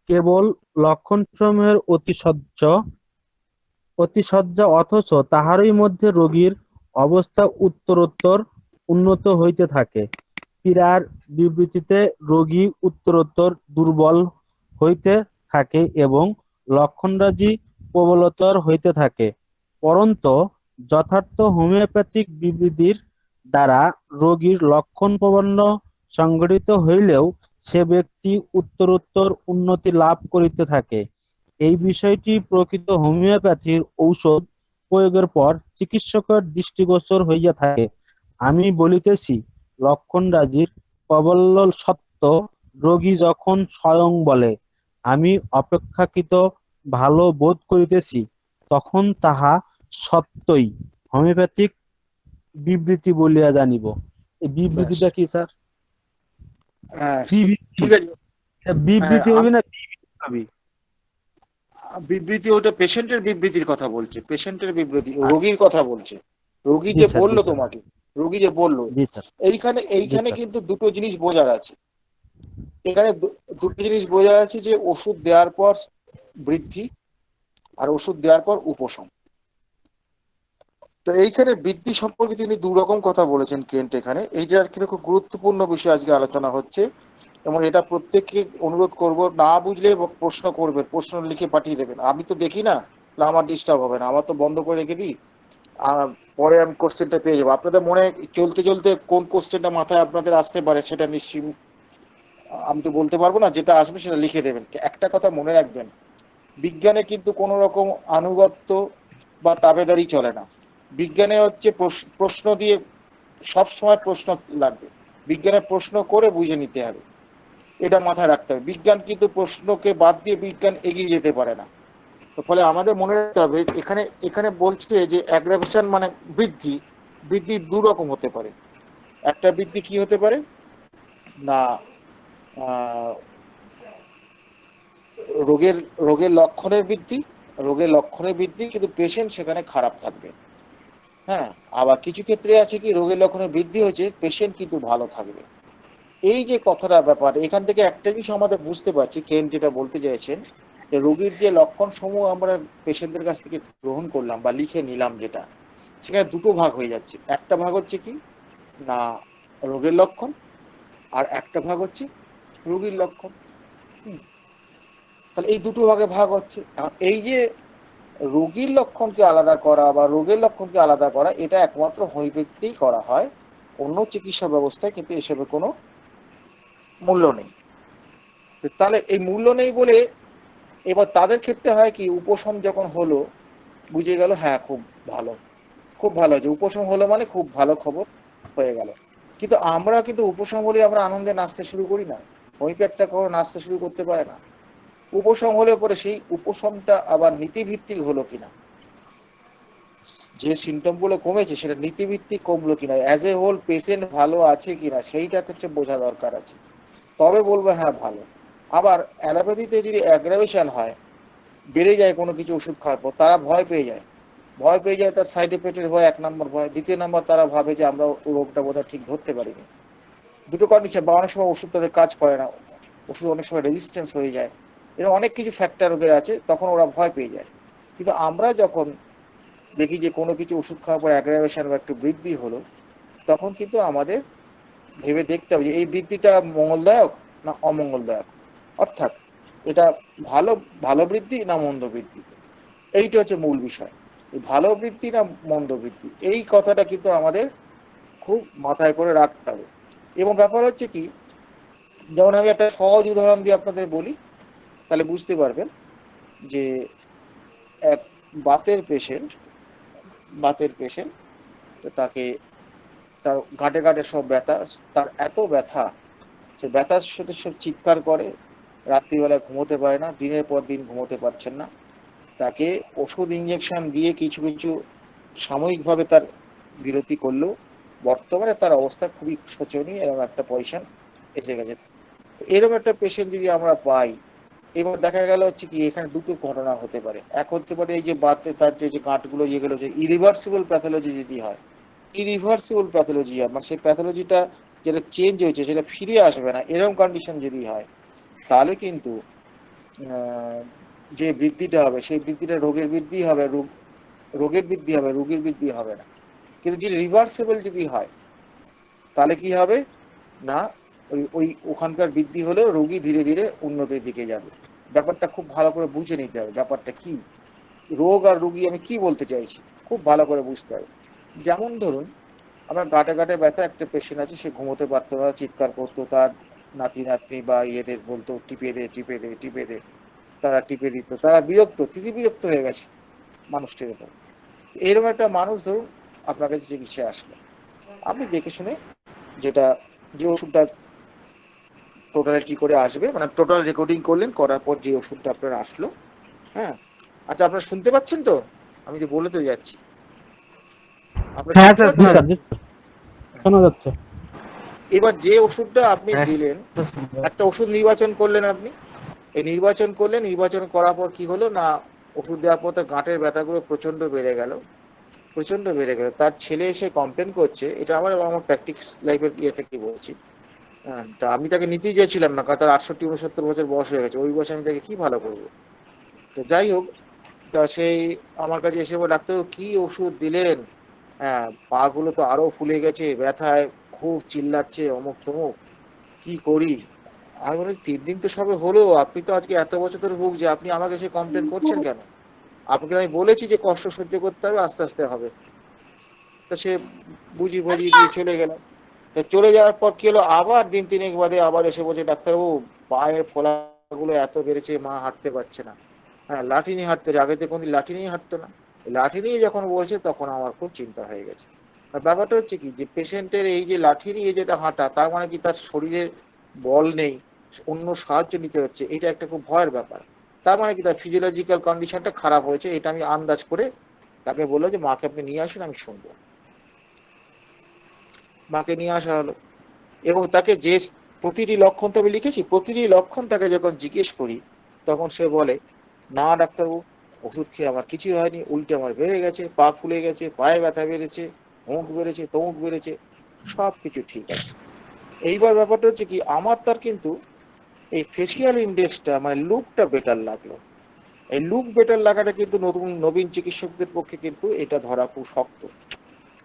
কেবল লক্ষণসমূহের অতিশয্য, অথচ তাহারই মধ্যে রোগীর অবস্থা উত্তরোত্তর উন্নত হইতে থাকে। পীড়ার বিবৃতিতে রোগী উত্তরোত্তর দুর্বল হইতে থাকে এবং লক্ষণরাজি প্রবলতর হইতে থাকে। পরন্তু যথার্থ হোমিওপ্যাথিক বিবৃতির দ্বারা রোগীর লক্ষণ-প্রাবল্য সংঘটিত হইলেও সে ব্যক্তি উত্তরোত্তর উন্নতি লাভ করিতে থাকে। এই বিষয়টি প্রকৃত হোমিওপ্যাথির ঔষধ প্রয়োগের পর চিকিৎসকের দৃষ্টিগোচর হইয়া থাকে। আমি বলিতেছি, লক্ষণরাজির প্রাবল্য সত্ত্বেও রোগী যখন স্বয়ং বলে, আমি অপেক্ষাকৃত ভাল বোধ করিতেছি, তখন তাহা সত্যই হোমিওপ্যাথিক বিবৃতি বলিয়া জানিব। এই ব্যাস। বিবৃতিটা কি স্যার? হ্যাঁ, বিবৃতি ঠিক আছে। হ্যাঁ, বিবৃতি হবে না বিবৃতি হবে? বিবৃতি ওটা পেশেন্টের বিবৃতির কথা বলছে, পেশেন্টের বিবৃতি, আ- রোগীর কথা বলছে। রোগী জি যে স্যার, জি বললো স্যার, তোমাকে, রোগী যে বললো, জি স্যার, এইখানে জি এইখানে স্যার। কিন্তু দুটো জিনিস বোঝার আছে। এখানে দুটো জিনিস বোঝার আছে, যে ওষুধ দেওয়ার পর বৃদ্ধি আর ওষুধ দেওয়ার পর উপশম। তো এইখানে বৃদ্ধি সম্পর্কে তিনি দু রকম কথা বলেছেন কেন্ট এখানে। এইটা কিন্তু খুব গুরুত্বপূর্ণ বিষয় আজকে আলোচনা হচ্ছে, এবং এটা প্রত্যেককে অনুরোধ করব, না বুঝলে প্রশ্ন করবেন, প্রশ্ন লিখে পাঠিয়ে দেবেন। আমি তো দেখি না, না আমার ডিস্টার্ব হবে না, আমার তো বন্ধ করে রেখে দিই। পরে আমি কোশ্চেনটা পেয়ে যাবো। আপনাদের মনে চলতে চলতে কোন কোশ্চেনটা মাথায় আপনাদের আসতে পারে সেটা নিশ্চয়ই আমি তো বলতে পারবো না, যেটা আসবে সেটা লিখে দেবেন। একটা কথা মনে রাখবেন, বিজ্ঞানে কিন্তু কোনো রকম আনুগত্য বা তাবেদারি চলে না। বিজ্ঞানে হচ্ছে প্রশ্ন দিয়ে, সব সময় প্রশ্ন লাগবে। বিজ্ঞানের প্রশ্ন করে বুঝে নিতে হবে, এটা মাথায় রাখতে হবে। বিজ্ঞান কিন্তু প্রশ্নকে বাদ দিয়ে বিজ্ঞান এগিয়ে যেতে পারে না। তো ফলে আমাদের মনে রাখতে হবে, এখানে এখানে বলছে যে অ্যাগ্রাভেশন মানে বৃদ্ধি। বৃদ্ধি দু রকম হতে পারে। একটা বৃদ্ধি কি হতে পারে না, আহ, রোগের রোগের লক্ষণের বৃদ্ধি, রোগের লক্ষণের বৃদ্ধি কিন্তু পেশেন্ট সেখানে খারাপ থাকবে। হ্যাঁ, আবার কিছু ক্ষেত্রে আছে কি, রোগের লক্ষণের বৃদ্ধি হয়েছে, পেশেন্ট কিন্তু ভালো থাকবে। এই যে কথাটা ব্যাপার, এখান থেকে একটা জিনিস আমাদের বুঝতে পারছি, কেন যেটা বলতে চাইছেন, যে রোগীর যে লক্ষণ সমূহ আমরা পেশেন্টদের কাছ থেকে গ্রহণ করলাম বা লিখে নিলাম, যেটা সেখানে দুটো ভাগ হয়ে যাচ্ছে। একটা ভাগ হচ্ছে কি না, রোগের লক্ষণ, আর একটা ভাগ হচ্ছে রোগীর লক্ষণ। হুম, তাহলে এই দুটো ভাগে ভাগ হচ্ছে। এখন এই যে রোগীর লক্ষণকে আলাদা করা বা রোগের লক্ষণকে আলাদা করা, এটা একমাত্র হোমিওপ্যাথিতেই করা হয়। অন্য চিকিৎসা ব্যবস্থায় কিন্তু এসবের কোনো মূল্য নেই। তাহলে এই মূল্য নেই বলে এবার তাদের ক্ষেত্রে হয় কি, উপশম যখন হলো, বুঝে গেল হ্যাঁ খুব ভালো, খুব ভালো হয়েছে, উপশম হলো মানে খুব ভালো খবর হয়ে গেল। কিন্তু আমরা কিন্তু উপশম হলে আমরা আনন্দে নাচতে শুরু করি না। হোমিওপ্যাথটা কখনো নাচতে শুরু করতে পারে না। উপশম হলে পরে সেই উপশমটা আবার নীতিভিত্তিক হলো কিনা, যে সিমটম গুলো কমেছে সেটা নীতিভিত্তিক কমলো কিনা, অ্যাজ এ হোল পেশেন্ট ভালো আছে কিনা, সেইটা হচ্ছে বোঝা দরকার আছে। তবে বলবো হ্যাঁ ভালো। আবার অ্যালোপ্যাথিতে যদি অ্যাগ্রাভেশন হয়, বেড়ে যায় কোনো কিছু ওষুধ খাওয়ার পর, তারা ভয় পেয়ে যায়। ভয় পেয়ে যায়, তার সাইড এফেক্টের ভয় এক নম্বর ভয়। দ্বিতীয় নম্বর, তারা ভাবে যে আমরা রোগটা বোধহয় ঠিক ধরতে পারিনি। দুটো কন্ডিশন, বা অনেক সময় ওষুধ তাদের কাজ করে না, ওষুধ অনেক সময় রেজিস্ট্যান্স হয়ে যায়, এরকম অনেক কিছু ফ্যাক্টর ওদের আছে, তখন ওরা ভয় পেয়ে যায়। কিন্তু আমরা যখন দেখি যে কোনো কিছু ওষুধ খাওয়ার পর অ্যাগ্রাভেশন বা একটু বৃদ্ধি হলো, তখন কিন্তু আমাদের ভেবে দেখতে হবে যে এই বৃদ্ধিটা মঙ্গলদায়ক না অমঙ্গলদায়ক। অর্থাৎ এটা ভালো, ভালো বৃদ্ধি না মন্দ বৃদ্ধি, এইটা হচ্ছে মূল বিষয়। এই ভালো বৃদ্ধি না মন্দ বৃদ্ধি, এই কথাটা কিন্তু আমাদের খুব মাথায় করে রাখতে হবে। এবং ব্যাপার হচ্ছে কি, যেমন আমি একটা সহজ উদাহরণ দিয়ে আপনাদের বলি, তাহলে বুঝতে পারবেন যে এক বাতের পেশেন্ট, বাতের পেশেন্ট, তাকে তার ঘাটে ঘাটে সব ব্যথা, তার এত ব্যথা, সে ব্যথার সাথে সব চিৎকার করে, রাত্রিবেলা ঘুমোতে পারে না, দিনের পর দিন ঘুমোতে পারছেন না। তাকে ওষুধ ইঞ্জেকশন দিয়ে কিছু কিছু সাময়িকভাবে তার বিরতি করলেও বর্তমানে তার অবস্থা খুবই শোচনীয়, এরকম একটা পয়সা এসে গেছে। এরকম একটা পেশেন্ট যদি আমরা পাই, এবার দেখা গেল হচ্ছে কি, এখানে দুটো ঘটনা হতে পারে। এক হতে পারে এই যে বাতে তার যে যে গাঁটগুলো যেগুলো যে ইরিভার্সিবল প্যাথোলজি যদি হয়, ইরিভার্সিবল প্যাথোলজি হয় মানে সেই প্যাথোলজিটা যেটা চেঞ্জ হয়েছে সেটা ফিরে আসবে না, এরকম কন্ডিশন যদি হয়, তাহলে কিন্তু আহ, যে বৃদ্ধিটা হবে সেই বৃদ্ধিটা রোগের বৃদ্ধি হবে, রোগের বৃদ্ধি হবে, রোগীর বৃদ্ধি হবে না। কিন্তু যদি রিভার্সেবল যদি হয় তাহলে কি হবে না, ওই ওই ওখানকার বৃদ্ধি হলেও রোগী ধীরে ধীরে উন্নতির দিকে যাবে। ব্যাপারটা খুব ভালো করে বুঝে নিতে হবে, ব্যাপারটা কি, রোগ আর রোগী আমি কি বলতে চাইছি খুব ভালো করে বুঝতে হবে। যেমন ধরুন আপনার গাঁটে গাঁটে ব্যথা, একটা পেশেন্ট আছে, সে ঘুমোতে পারতো না, চিৎকার করতো, তার নাতি নাতনি বা ইয়েদের বলতো টিপে দে টিপে দে টিপে দে, তারা টিপে দিত, তারা বিরক্ত, তিথি বিরক্ত হয়ে গেছে মানুষটির উপর। এরকম একটা মানুষ ধরুন আপনার কাছে চিকিৎসায় আসলো, আপনি দেখে শুনে যেটা, যে ওষুধটা টোটাল কি করে আসবে, মানে টোটাল রেকর্ডিং করলেন, করার পর যে ওষুধটা আপনার আসলো, হ্যাঁ। আচ্ছা আপনারা শুনতে পাচ্ছেন তো, আমি যে বলে তো যাচ্ছি, আপনারা হ্যাঁ শুনতে স্যার, জি পাচ্ছেন? স্যার, জি স্যার, শোনা যাচ্ছে। এবার যে ওষুধটা আপনি হ্যাঁ দিলেন, স্যার, শুনতে একটা পাচ্ছি। ওষুধ নির্বাচন করলেন আপনি, এই নির্বাচন করলেন, নির্বাচন করার পর কি হলো না, ওষুধ দেওয়ার পর তার গাঁটের ব্যথাগুলো প্রচন্ড বেড়ে গেল, প্রচন্ড বেড়ে গেল। তার ছেলে এসে কমপ্লেন করছে, এটা আমার আমার প্র্যাকটিস লাইফের ইয়ে থেকে বলছি। হ্যাঁ, তা আমি তাকে নিতেই চাইছিলাম না, কারণ তার 68-69 বছর বয়স হয়ে গেছে, ওই বয়সে আমি তাকে কি ভালো করবো। তো যাই হোক, তা সেই আমার কাছে এসে বলে, ডাক্তার কি ওষুধ দিলেন, হ্যাঁ পা গুলো তো আরো ফুলে গেছে, ব্যথায় খুব চিল্লাচ্ছে, অমুক তমুক, কি করি। আমি বলি 3 দিন তো সবে হলো, আপনি তো আজকে এত বছর ধরে ভুগছে, আপনি আমাকে এসে কমপ্লেন করছেন কেন? আপনাকে আমি বলেছি যে কষ্ট সহ্য করতে হবে, আস্তে আস্তে হবে। তো সে বুঝিয়ে বুঝিয়ে দিয়ে চলে গেল। তো চলে যাওয়ার পর কি হলো, আবার দিন তিনেক বাদে আবার এসে বলছে, ডাক্তারবাবু পায়ের ফোলাগুলো এত বেড়েছে, মা হাঁটতে পারছে না। হ্যাঁ লাঠি নিয়ে হাঁটতে, আগে তো কোনদিন লাঠি নিয়ে হাঁটতো না। লাঠি নিয়ে যখন বলছে তখন আমার খুব চিন্তা হয়ে গেছে। আর ব্যাপারটা হচ্ছে কি, যে পেশেন্টের এই যে লাঠি নিয়ে যেটা হাঁটা, তার মানে কি তার শরীরে বল নেই, অন্য সাহায্য নিতে হচ্ছে, এটা একটা খুব ভয়ের ব্যাপার। তার মানে কি তার ফিজিওলজিক্যাল কন্ডিশনটা খারাপ হয়েছে, এটা আমি আন্দাজ করে তাকে বললো যে মাকে আপনি নিয়ে আসুন, আমি শুনবো। মাকে নিয়ে আসা হলো, এবং তাকে যে প্রতিটি লক্ষণ তো আমি লিখেছি, প্রতিটি লক্ষণ তাকে যখন জিজ্ঞেস করি, তখন সে বলে, না ডাক্তারবাবু, ওষুধ খেয়ে আমার কিছুই হয়নি, উল্টে আমার বেড়ে গেছে, পা ফুলে গেছে, পায়ে ব্যথা বেড়েছে, অমুক বেড়েছে, তমুক বেড়েছে, সব কিছু ঠিক আছে। এইবার ব্যাপারটা হচ্ছে কি, আমার তার কিন্তু এই ফেসিয়াল ইন্ডেক্সটা মানে লুকটা বেটার লাগলো। এই লুক বেটার লাগাটা কিন্তু নতুন নবীন চিকিৎসকদের পক্ষে কিন্তু এটা ধরা খুব শক্ত।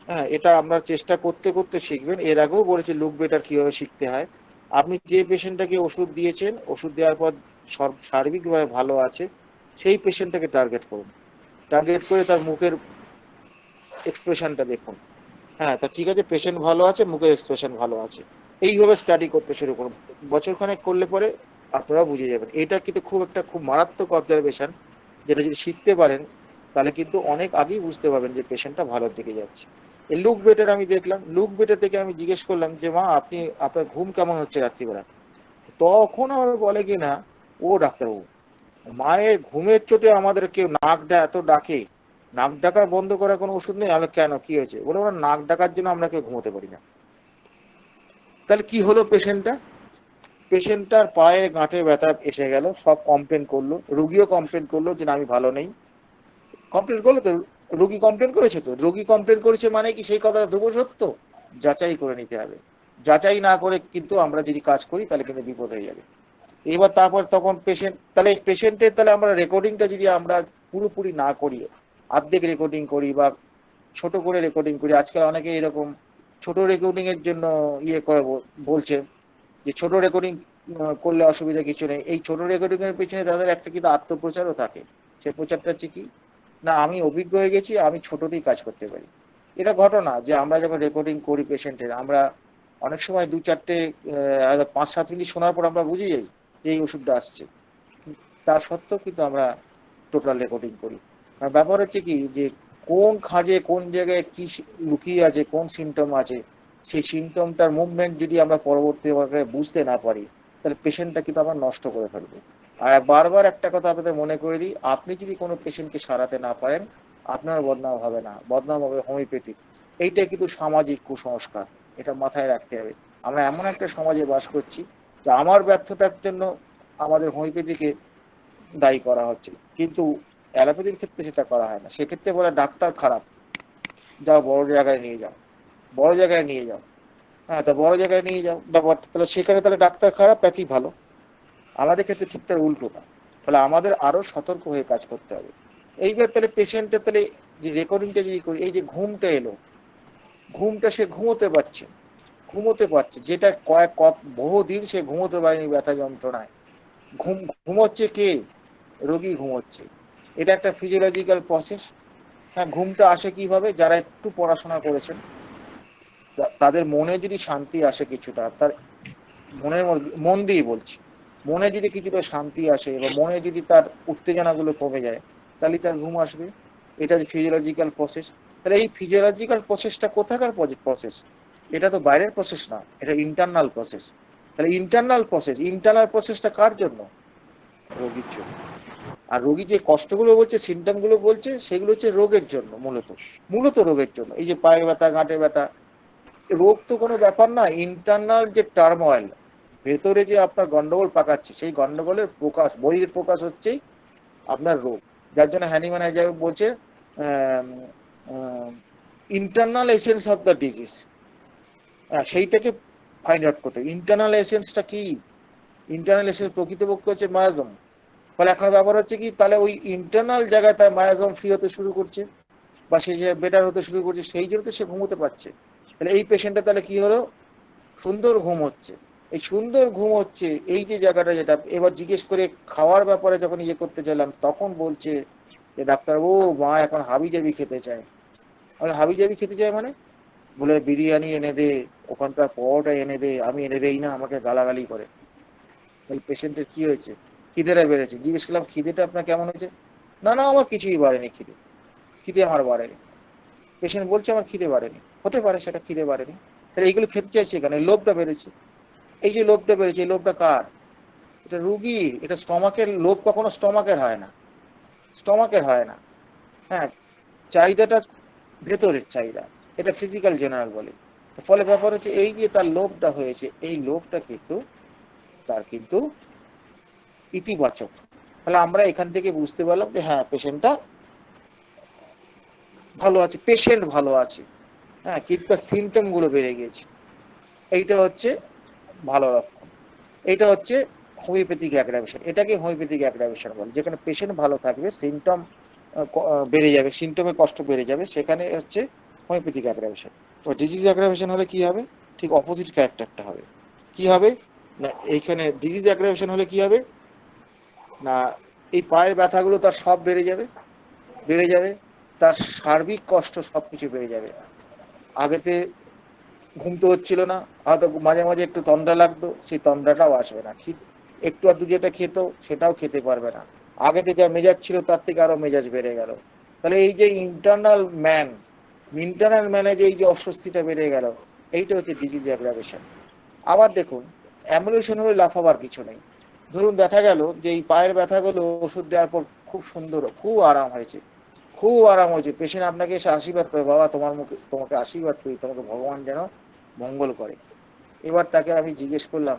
হ্যাঁ, এটা আমরা চেষ্টা করতে করতে শিখবেন। এর আগেও বলেছি লুক বেটার কিভাবে শিখতে হয়। আপনি যে পেশেন্টটাকে ওষুধ দিয়েছেন, ওষুধ দেওয়ার পর সার্বিকভাবে ভালো আছে, সেই পেশেন্টটাকে টার্গেট করুন, টার্গেট করে তার মুখের এক্সপ্রেশনটা দেখুন। হ্যাঁ তা ঠিক আছে, পেশেন্ট ভালো আছে, মুখের এক্সপ্রেশন ভালো আছে, এইভাবে স্টাডি করতে শুরু করুন। বছরখানেক করলে পরে আপনারা বুঝে যাবেন। এটা কিন্তু খুব একটা খুব মারাত্মক অবজারভেশন, যেটা যদি শিখতে পারেন তাহলে কিন্তু অনেক আগেই বুঝতে পারবেন যে পেশেন্টটা ভালোর দিকে যাচ্ছে। এই লুক বেটার আমি দেখলাম, লুক বেটার থেকে আমি জিজ্ঞেস করলাম যে মা আপনি, আপনার ঘুম কেমন হচ্ছে রাত্রিবেলা? তখন আমার বলে কি না, ও ডাক্তারবাবু, মায়ের ঘুমের চোটে আমাদের কেউ এত ডাকে, নাক ডাকা বন্ধ করার কোনো ওষুধ নেই। আমি কেন, কি হয়েছে? বলে ওরা নাক ডাকার জন্য আমরা কেউ ঘুমোতে পারি না। তাহলে কি হলো, পেশেন্টটার পায়ে গাঁটে ব্যথা এসে গেল, সব কমপ্লেন করলো, রুগীও কমপ্লেন করলো যে না আমি ভালো নেই। কমপ্লেন করলো তো, রুগী কমপ্লেন করেছে, তো রুগী কমপ্লেন করেছে মানে কি সেই কথা দেবো সত্য? যাচাই করে নিতে হবে। যাচাই না করে কিন্তু আমরা যদি কাজ করি তাহলে কিন্তু বিপদ হয়ে যাবে। এবার তারপর তখন পেশেন্ট, তাহলে পেশেন্টের তাহলে আমরা রেকর্ডিংটা যদি আমরা পুরোপুরি না করি, অর্ধেক রেকর্ডিং করি বা ছোট করে রেকর্ডিং করি, আজকাল অনেকে এরকম ছোট রেকর্ডিং এর জন্য ইয়ে করে বলছে যে ছোট রেকর্ডিং করলে অসুবিধা কিছু নেই। এই ছোট রেকর্ডিং এর পিছনে তাদের একটা কিন্তু আত্মপ্রচারও থাকে। সে প্রচারটা হচ্ছে কি না, আমি অভিজ্ঞ হয়ে গেছি, আমি ছোটতেই কাজ করতে পারি। এটা ঘটনা যে আমরা যখন রেকর্ডিং করি পেশেন্টের, আমরা অনেক সময় 2-4টে 5-7 মিনিট শোনার পর আমরা বুঝে যাই যে এই ওষুধটা আসছে। তা সত্ত্বেও কিন্তু আমরা টোটাল রেকর্ডিং করি। আর ব্যাপার হচ্ছে কি যে কোন খাজে কোন জায়গায় কি লুকিয়ে আছে, কোন সিমটম আছে, সেই সিমটমটার মুভমেন্ট যদি আমরা পরবর্তীভাবে বুঝতে না পারি, তাহলে পেশেন্টটা কিন্তু আমরা নষ্ট করে ফেলবো। আর বারবার একটা কথা আপনাদের মনে করে দিই, আপনি যদি কোনো পেশেন্টকে সারাতে না পারেন, আপনার বদনাম হবে না, বদনাম হবে হোমিওপ্যাথিক। এইটা কিন্তু সামাজিক কুসংস্কার, এটা মাথায় রাখতে হবে। আমরা এমন একটা সমাজে বাস করছি যে আমার ব্যর্থতার জন্য আমাদের হোমিওপ্যাথিকে দায়ী করা হচ্ছে, কিন্তু অ্যালোপ্যাথির ক্ষেত্রে সেটা করা হয় না। সেক্ষেত্রে বলে ডাক্তার খারাপ, যাও বড় জায়গায় নিয়ে যাও, বড় জায়গায় নিয়ে যাও। হ্যাঁ তা বড় জায়গায় নিয়ে যাও ব্যাপারটা, তাহলে সেখানে তাহলে ডাক্তার খারাপ, প্যাথি ভালো। আমাদের ক্ষেত্রে ঠিক তার উল্টোটা। ফলে আমাদের আরো সতর্ক হয়ে কাজ করতে হবে। এইবার তাহলে পেশেন্টের তাহলে যে রেকর্ডিংটা যদি করি, এই যে ঘুমটা এলো, ঘুমটা সে ঘুমোতে পারছে, যেটা বহুদিন সে ঘুমোতে পারেনি ব্যথা যন্ত্রণায়। ঘুমোচ্ছে কে? রোগী ঘুমোচ্ছে। এটা একটা ফিজিওলজিক্যাল প্রসেস। হ্যাঁ, ঘুমটা আসে কিভাবে? যারা একটু পড়াশোনা করেছেন তাদের মনে যদি শান্তি আসে কিছুটা, তার মনের মধ্যে, মন দিয়ে বলছি, মনে যদি কিছুটা শান্তি আসে বা মনে যদি তার উত্তেজনাগুলো কমে যায়, তাহলে তার ঘুম আসবে। এটা যে ফিজিওলজিক্যাল প্রসেস। তাহলে এই ফিজিওলজিক্যাল প্রসেসটা কোথাকার প্রসেস? এটা তো বাইরের প্রসেস না, এটা ইন্টারনাল প্রসেস। তাহলে ইন্টারনাল প্রসেসটা কার জন্য? রোগীর জন্য। আর রোগী যে কষ্টগুলো বলছে, সিমটম গুলো বলছে, সেগুলো হচ্ছে রোগের জন্য, মূলত রোগের জন্য। এই যে পায়ে ব্যথা, গাঁটে ব্যথা, রোগ তো কোনো ব্যাপার না, ইন্টারনাল যে টার্মোয়েল, ভেতরে যে আপনার গন্ডগোল পাকাচ্ছে, সেই গন্ডগোলের প্রকাশ, বহির প্রকাশ হচ্ছেই আপনার রোগ। যার জন্য হ্যানিম্যান বলছে internal essence of the disease, সেইটাকে ফাইন্ড আউট করতে। ইন্টারনাল এসেন্সটা কি? ইন্টারনাল এসেন্স প্রকৃতপক্ষে হচ্ছে মায়াজম। ফলে এখন ব্যাপার হচ্ছে কি, তাহলে ওই ইন্টারনাল জায়গায় তার মায়াজম ফ্রি হতে শুরু করছে বা সে যে বেটার হতে শুরু করছে, সেই জন্য সে ঘুমোতে পারছে। তাহলে এই পেশেন্টটা তাহলে কি হলো? সুন্দর ঘুম হচ্ছে। এই সুন্দর ঘুম হচ্ছে, এই যে জায়গাটা, যেটা এবার জিজ্ঞেস করে খাওয়ার ব্যাপারে যখন ইয়ে করতে চাইলাম, তখন বলছে যে ডাক্তার, ও মা এখন হাবিজাবি খেতে চায়। হাবিজাবি খেতে চায় মানে? বলে বিরিয়ানি এনে দে, ওখানকার পরোটা এনে দে, আমি এনে দেই না, আমাকে গালাগালি করে। তাহলে পেশেন্টের কি হয়েছে? খিদেটা বেড়েছে। জিজ্ঞেস করলাম খিদেটা আপনার কেমন হয়েছে? না না, আমার কিছুই বাড়েনি, খিদে আমার বাড়েনি। পেশেন্ট বলছে আমার খিদে বাড়েনি। হতে পারে সেটা খিদে বাড়েনি, তাহলে এইগুলো খেতে চাইছে এখানে, লোভটা বেড়েছে। এই যে লোভটা বেড়েছে, এই লোভটা কার? এটা রুগী। এটা স্টমাকের লোভ, কখনো স্টমাকের হয় না, হ্যাঁ। চাহিদাটা ভেতরের চাহিদা, এটা ফিজিক্যাল জেনারেল বলে। ফলে ব্যাপার হচ্ছে এই যে তার লোভটা হয়েছে, এই লোভটা কিন্তু তার কিন্তু ইতিবাচক। তাহলে আমরা এখান থেকে বুঝতে পারলাম যে হ্যাঁ, পেশেন্ট ভালো আছে, হ্যাঁ, কিন্তু তার সিমটম গুলো বেড়ে গেছে। এইটা হচ্ছে ভালো লক্ষণ। এটা হচ্ছে হোমিওপ্যাথিক অ্যাগ্রাভেশন। এটাকে হোমিওপ্যাথিক অ্যাগ্রাভেশন বলে। যেখানে পেশেন্ট ভালো থাকবে, সিমটম বেড়ে যাবে, সিমটমের কষ্ট বেড়ে যাবে, সেখানে হচ্ছে হোমিওপ্যাথিক অ্যাগ্রাভেশন। তো ডিজিজ অ্যাগ্রাভেশন হলে কি হবে? ঠিক অপোজিট ক্যারেক্টারটা হবে। কি হবে না, এইখানে ডিজিজ অ্যাগ্রাভেশন হলে কি হবে না, এই পায়ের ব্যথাগুলো তার সব বেড়ে যাবে, তার সার্বিক কষ্ট সবকিছু বেড়ে যাবে। আগেতে ঘুমতে হচ্ছিল না, হয়তো মাঝে মাঝে একটু তন্দ্রা লাগতো, সেই তন্দ্রাটাও আসবে না। একটু আর দু যেটা খেত, সেটাও খেতে পারবে না। আগেতে যা মেজাজ ছিল, তার থেকে আরো মেজাজ বেড়ে গেল। তাহলে এই যে ইন্টারনাল ম্যানে যে এই যে অস্বস্তিটা বেড়ে গেল, এইটা হচ্ছে ডিজিজ অ্যাগ্রাভেশন। আবার দেখুন, অ্যামুলেশন হলে লাফাবার কিছু নেই। ধরুন দেখা গেল যে এই পায়ের ব্যথাগুলো ওষুধ দেওয়ার পর খুব সুন্দর, খুব আরাম হয়েছে, পেশেন্ট আপনাকে এসে আশীর্বাদ করে, বাবা তোমাকে আশীর্বাদ করি, তোমাকে ভগবান যেন মঙ্গল করে। এবার তাকে আমি জিজ্ঞেস করলাম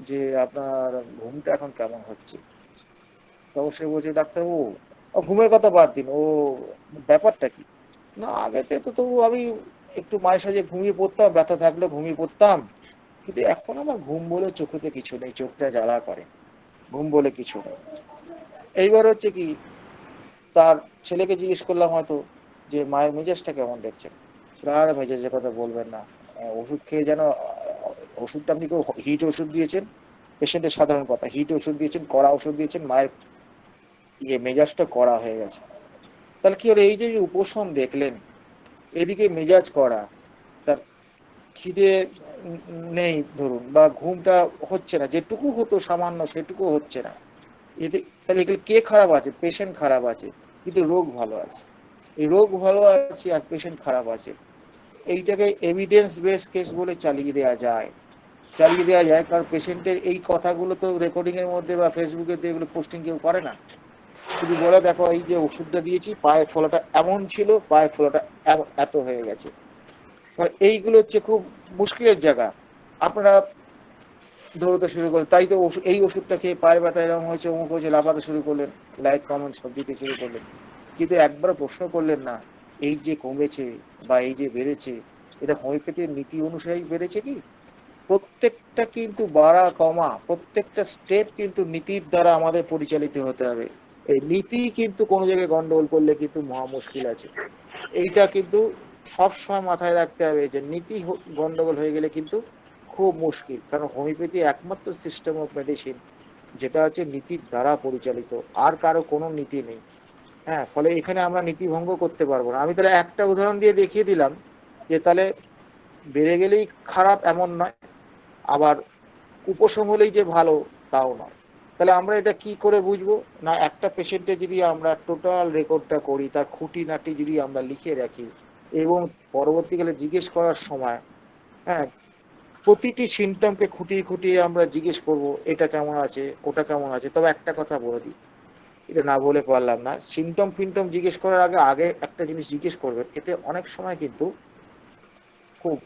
যে আপনার ঘুমটা এখন কেমন হচ্ছে? তখন সে বলছে, ডাক্তার ও ঘুমের কথা বাদ দিন, ও ব্যাপারটা কি না, আগেতে তো তবু আমি একটু মায়ের সাথে ঘুমিয়ে পড়তাম, ব্যথা থাকলে ঘুমিয়ে পড়তাম, কিন্তু এখন আমার ঘুম বলে চোখেতে কিছু নেই, চোখটা জ্বালা করে, ঘুম বলে কিছু নেই। এইবার হচ্ছে কি, তার ছেলেকে জিজ্ঞেস করলাম হয়তো যে মায়ের মেজাজটা কেমন দেখছেন? আর মেজাজের কথা বলবেন না, ওষুধ খেয়ে যেন, ওষুধটা আপনি কেউ হিট ওষুধ দিয়েছেন, পেশেন্টের সাধারণ কথা, হিট ওষুধ দিয়েছেন, কড়া ওষুধ দিয়েছেন, মায়ের মেজাজটা কড়া হয়ে গেছে। তাহলে কি হলো? এই যে উপশম দেখলেন, এদিকে মেজাজ কড়া, তার খিদে নেই ধরুন, বা ঘুমটা হচ্ছে না, যেটুকু হতো সামান্য সেটুকু হচ্ছে না, এতে তাহলে এগুলো কে খারাপ আছে? পেশেন্ট খারাপ আছে, কিন্তু রোগ ভালো আছে। এই রোগ ভালো আছে আর পেশেন্ট খারাপ আছে, এইটাকে এভিডেন্স বেস কেস বলে চালিয়ে দেওয়া যায়। কারণ পেশেন্টের এই কথাগুলো তো রেকর্ডিং এর মধ্যে বা ফেসবুকে তো এগুলো পোস্টিং কেউ করে না। শুধু বলে, দেখো এই যে ওষুধটা দিয়েছি, পায়ের ফোলাটা এমন ছিল, পায়ের ফোলাটা এত হয়ে গেছে। এইগুলো হচ্ছে খুব মুশকিলের জায়গা। আপনারা দৌড়তে শুরু করলেন, তাই তো এই ওষুধটা খেয়ে পায়ের ব্যথা এরকম হয়েছে, অমুক হয়েছে, লাফাতে শুরু করলেন, লাইক কমেন্ট সব দিতে শুরু করলেন, কিন্তু একবার প্রশ্ন করলেন না, এই যে কমেছে বা এই যে বেড়েছে, এটা হোমিওপ্যাথির নীতি অনুসারেই বেড়েছে কি? প্রত্যেকটা কিন্তু বাড়া কমা প্রত্যেকটা স্টেপ কিন্তু নীতির দ্বারা আমাদের পরিচালিত হতে হবে। এই নীতি কিন্তু কোনো জায়গায় গন্ডগোল করলে কিন্তু মহা মুশকিল আছে। এইটা কিন্তু সবসময় মাথায় রাখতে হবে যে নীতি গন্ডগোল হয়ে গেলে কিন্তু খুব মুশকিল। কারণ হোমিওপ্যাথি একমাত্র সিস্টেম অফ মেডিসিন যেটা হচ্ছে নীতির দ্বারা পরিচালিত, আর কারো কোনো নীতি নেই। হ্যাঁ, ফলে এখানে আমরা নীতি ভঙ্গ করতে পারবো না। আমি তাহলে একটা উদাহরণ দিয়ে দেখিয়ে দিলাম যে তাহলে বেড়ে গেলেই খারাপ এমন নয়, আবার কুপোষণ হলেই যে ভালো তাও নয়। তাহলে আমরা এটা কি করে বুঝবো? না, একটা পেশেন্টে যদি আমরা টোটাল রেকর্ডটা করি, তার খুঁটিনাটি যদি আমরা লিখে রাখি এবং পরবর্তীকালে জিজ্ঞেস করার সময়, হ্যাঁ, প্রতিটি সিমটমকে খুঁটিয়ে খুঁটিয়ে আমরা জিজ্ঞেস করব এটা কেমন আছে, ওটা কেমন আছে। তবে একটা কথা বলে দিই, এটা না বলে পারলাম না, সিমটম ফিমটম জিজ্ঞেস করার আগে আগে একটা জিনিস জিজ্ঞেস করবেন, এতে অনেক সময় কিন্তু খুব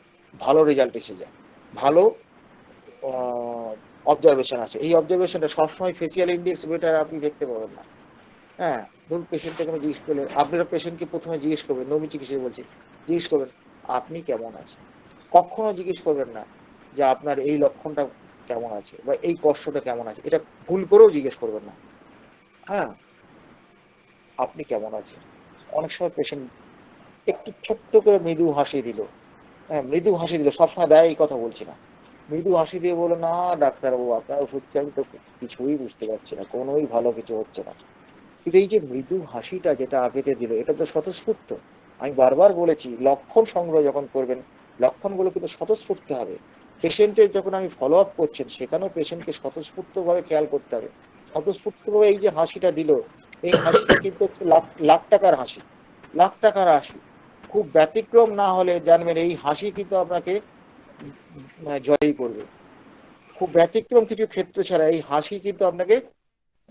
ভালো রেজাল্ট এসে যায়, ভালো অবজারভেশন আছে। এই অবজারভেশনটা সবসময় ফেসিয়াল ইন্ডেক্স বেটার আপনি দেখতে পাবেন না। হ্যাঁ, ধরুন পেশেন্টকে কোনো জিজ্ঞেস করলেন, আপনারা পেশেন্টকে প্রথমে জিজ্ঞেস করবেন, নবীন চিকিৎসক বলছি, জিজ্ঞেস করবেন আপনি কেমন আছেন। কখনো জিজ্ঞেস করবেন না যে আপনার এই লক্ষণটা কেমন আছে বা এই কষ্টটা কেমন আছে, এটা ভুল করেও জিজ্ঞেস করবেন না। হ্যাঁ, আপনি কেমন আছেন। অনেক সময় পেশেন্ট একটু ছোট্ট করে মৃদু হাসি দিল, হ্যাঁ মৃদু হাসি দিল, সবসময় দেয় এই কথা বলছি না, মৃদু হাসি দিয়ে বলে না ডাক্তারবাবু আপনার ওষুধ খেয়ে আমি তো কিছুই বুঝতে পারছি না, কোনোই ভালো কিছু হচ্ছে না। কিন্তু এই যে মৃদু হাসিটা যেটা আগেতে দিল, এটা তো স্বতঃস্ফূর্ত। আমি বারবার বলেছি লক্ষণ সংগ্রহ যখন করবেন, লক্ষণগুলো কিন্তু স্বতঃস্ফূর্ত হবে। পেশেন্টের যখন আমি ফলো আপ করছেন সেখানেও পেশেন্টকে স্বতঃস্ফূর্ত ভাবে খেয়াল করতে হবে। স্বতঃস্ফূর্ত ভাবে এই যে হাসিটা দিল, এই হাসিটা কিন্তু হচ্ছে লাখ লাখ টাকার হাসি, লাখ টাকার হাসি। খুব ব্যতিক্রম না হলে জানবেন এই হাসি কিন্তু আপনাকে জয়ী করবে। খুব ব্যতিক্রম কিছু ক্ষেত্র ছাড়া এই হাসি কিন্তু আপনাকে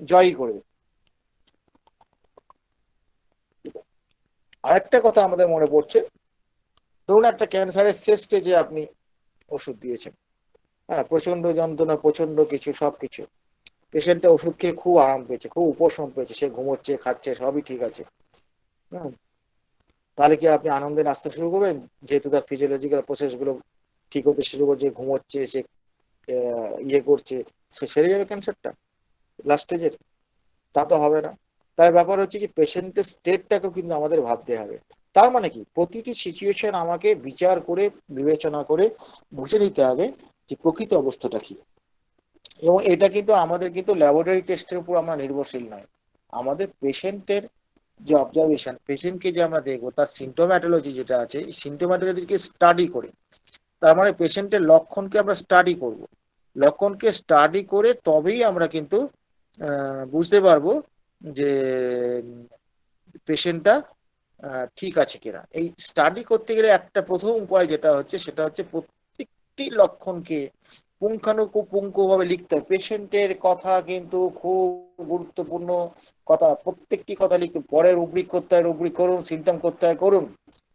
জয়ী করবে। আরেকটা কথা আমাদের মনে পড়ছে, ধরুন একটা ক্যান্সারের শেষ স্টেজে আপনি ওষুধ দিয়েছেন, হ্যাঁ প্রচন্ড যন্ত্রণা প্রচন্ড কিছু সবকিছু, পেশেন্টটা ওষুধ খেয়ে খুব আরাম পেয়েছে, খুব উপশম পেয়েছে, সে ঘুমোচ্ছে খাচ্ছে সবই ঠিক আছে। হ্যাঁ, তাহলে কি আপনি আনন্দে নাচতে শুরু করবেন? যেহেতু তার ফিজিওলজিক্যাল প্রসেস গুলো ঠিক হতে শুরু করছে, ঘুমোচ্ছে সে, ইয়ে করছে, সে সেরে যাবে ক্যান্সারটা লাস্ট স্টেজের? তা তো হবে না। তাই ব্যাপার হচ্ছে যে পেশেন্টের স্টেটটাকেও কিন্তু আমাদের ভাবতে হবে। তার মানে কি প্রতিটি সিচুয়েশন আমাকে বিচার করে বিবেচনা করে বুঝে নিতে হবে যে প্রকৃত অবস্থাটা কি। এবং এটা কিন্তু আমাদের কিন্তু ল্যাবরেটরি টেস্টের উপর আমরা নির্ভরশীল নয়। আমাদের পেশেন্টের যে অবজারভেশন, পেশেন্টকে যে আমরা দেখবো তার সিমটোম্যাটোলজি যেটা আছে, এই সিমটোম্যাটোলজিকে স্টাডি করে, তার মানে পেশেন্টের লক্ষণকে আমরা স্টাডি করব। লক্ষণকে স্টাডি করে তবেই আমরা কিন্তু বুঝতে পারবো যে পেশেন্টটা ঠিক আছে কিনা। এই স্টাডি করতে গেলে একটা প্রথম উপায় যেটা হচ্ছে সেটা হচ্ছে প্রত্যেকটি লক্ষণকে পুঙ্খানুপুঙ্খভাবে লিখতে হবে। পেশেন্টের কথা কিন্তু খুব গুরুত্বপূর্ণ কথা, প্রত্যেকটি কথা লিখতে, পরে রুব্রিক করতে হয় রুব্রিক করুন, সিমটম করতে হয় করুন,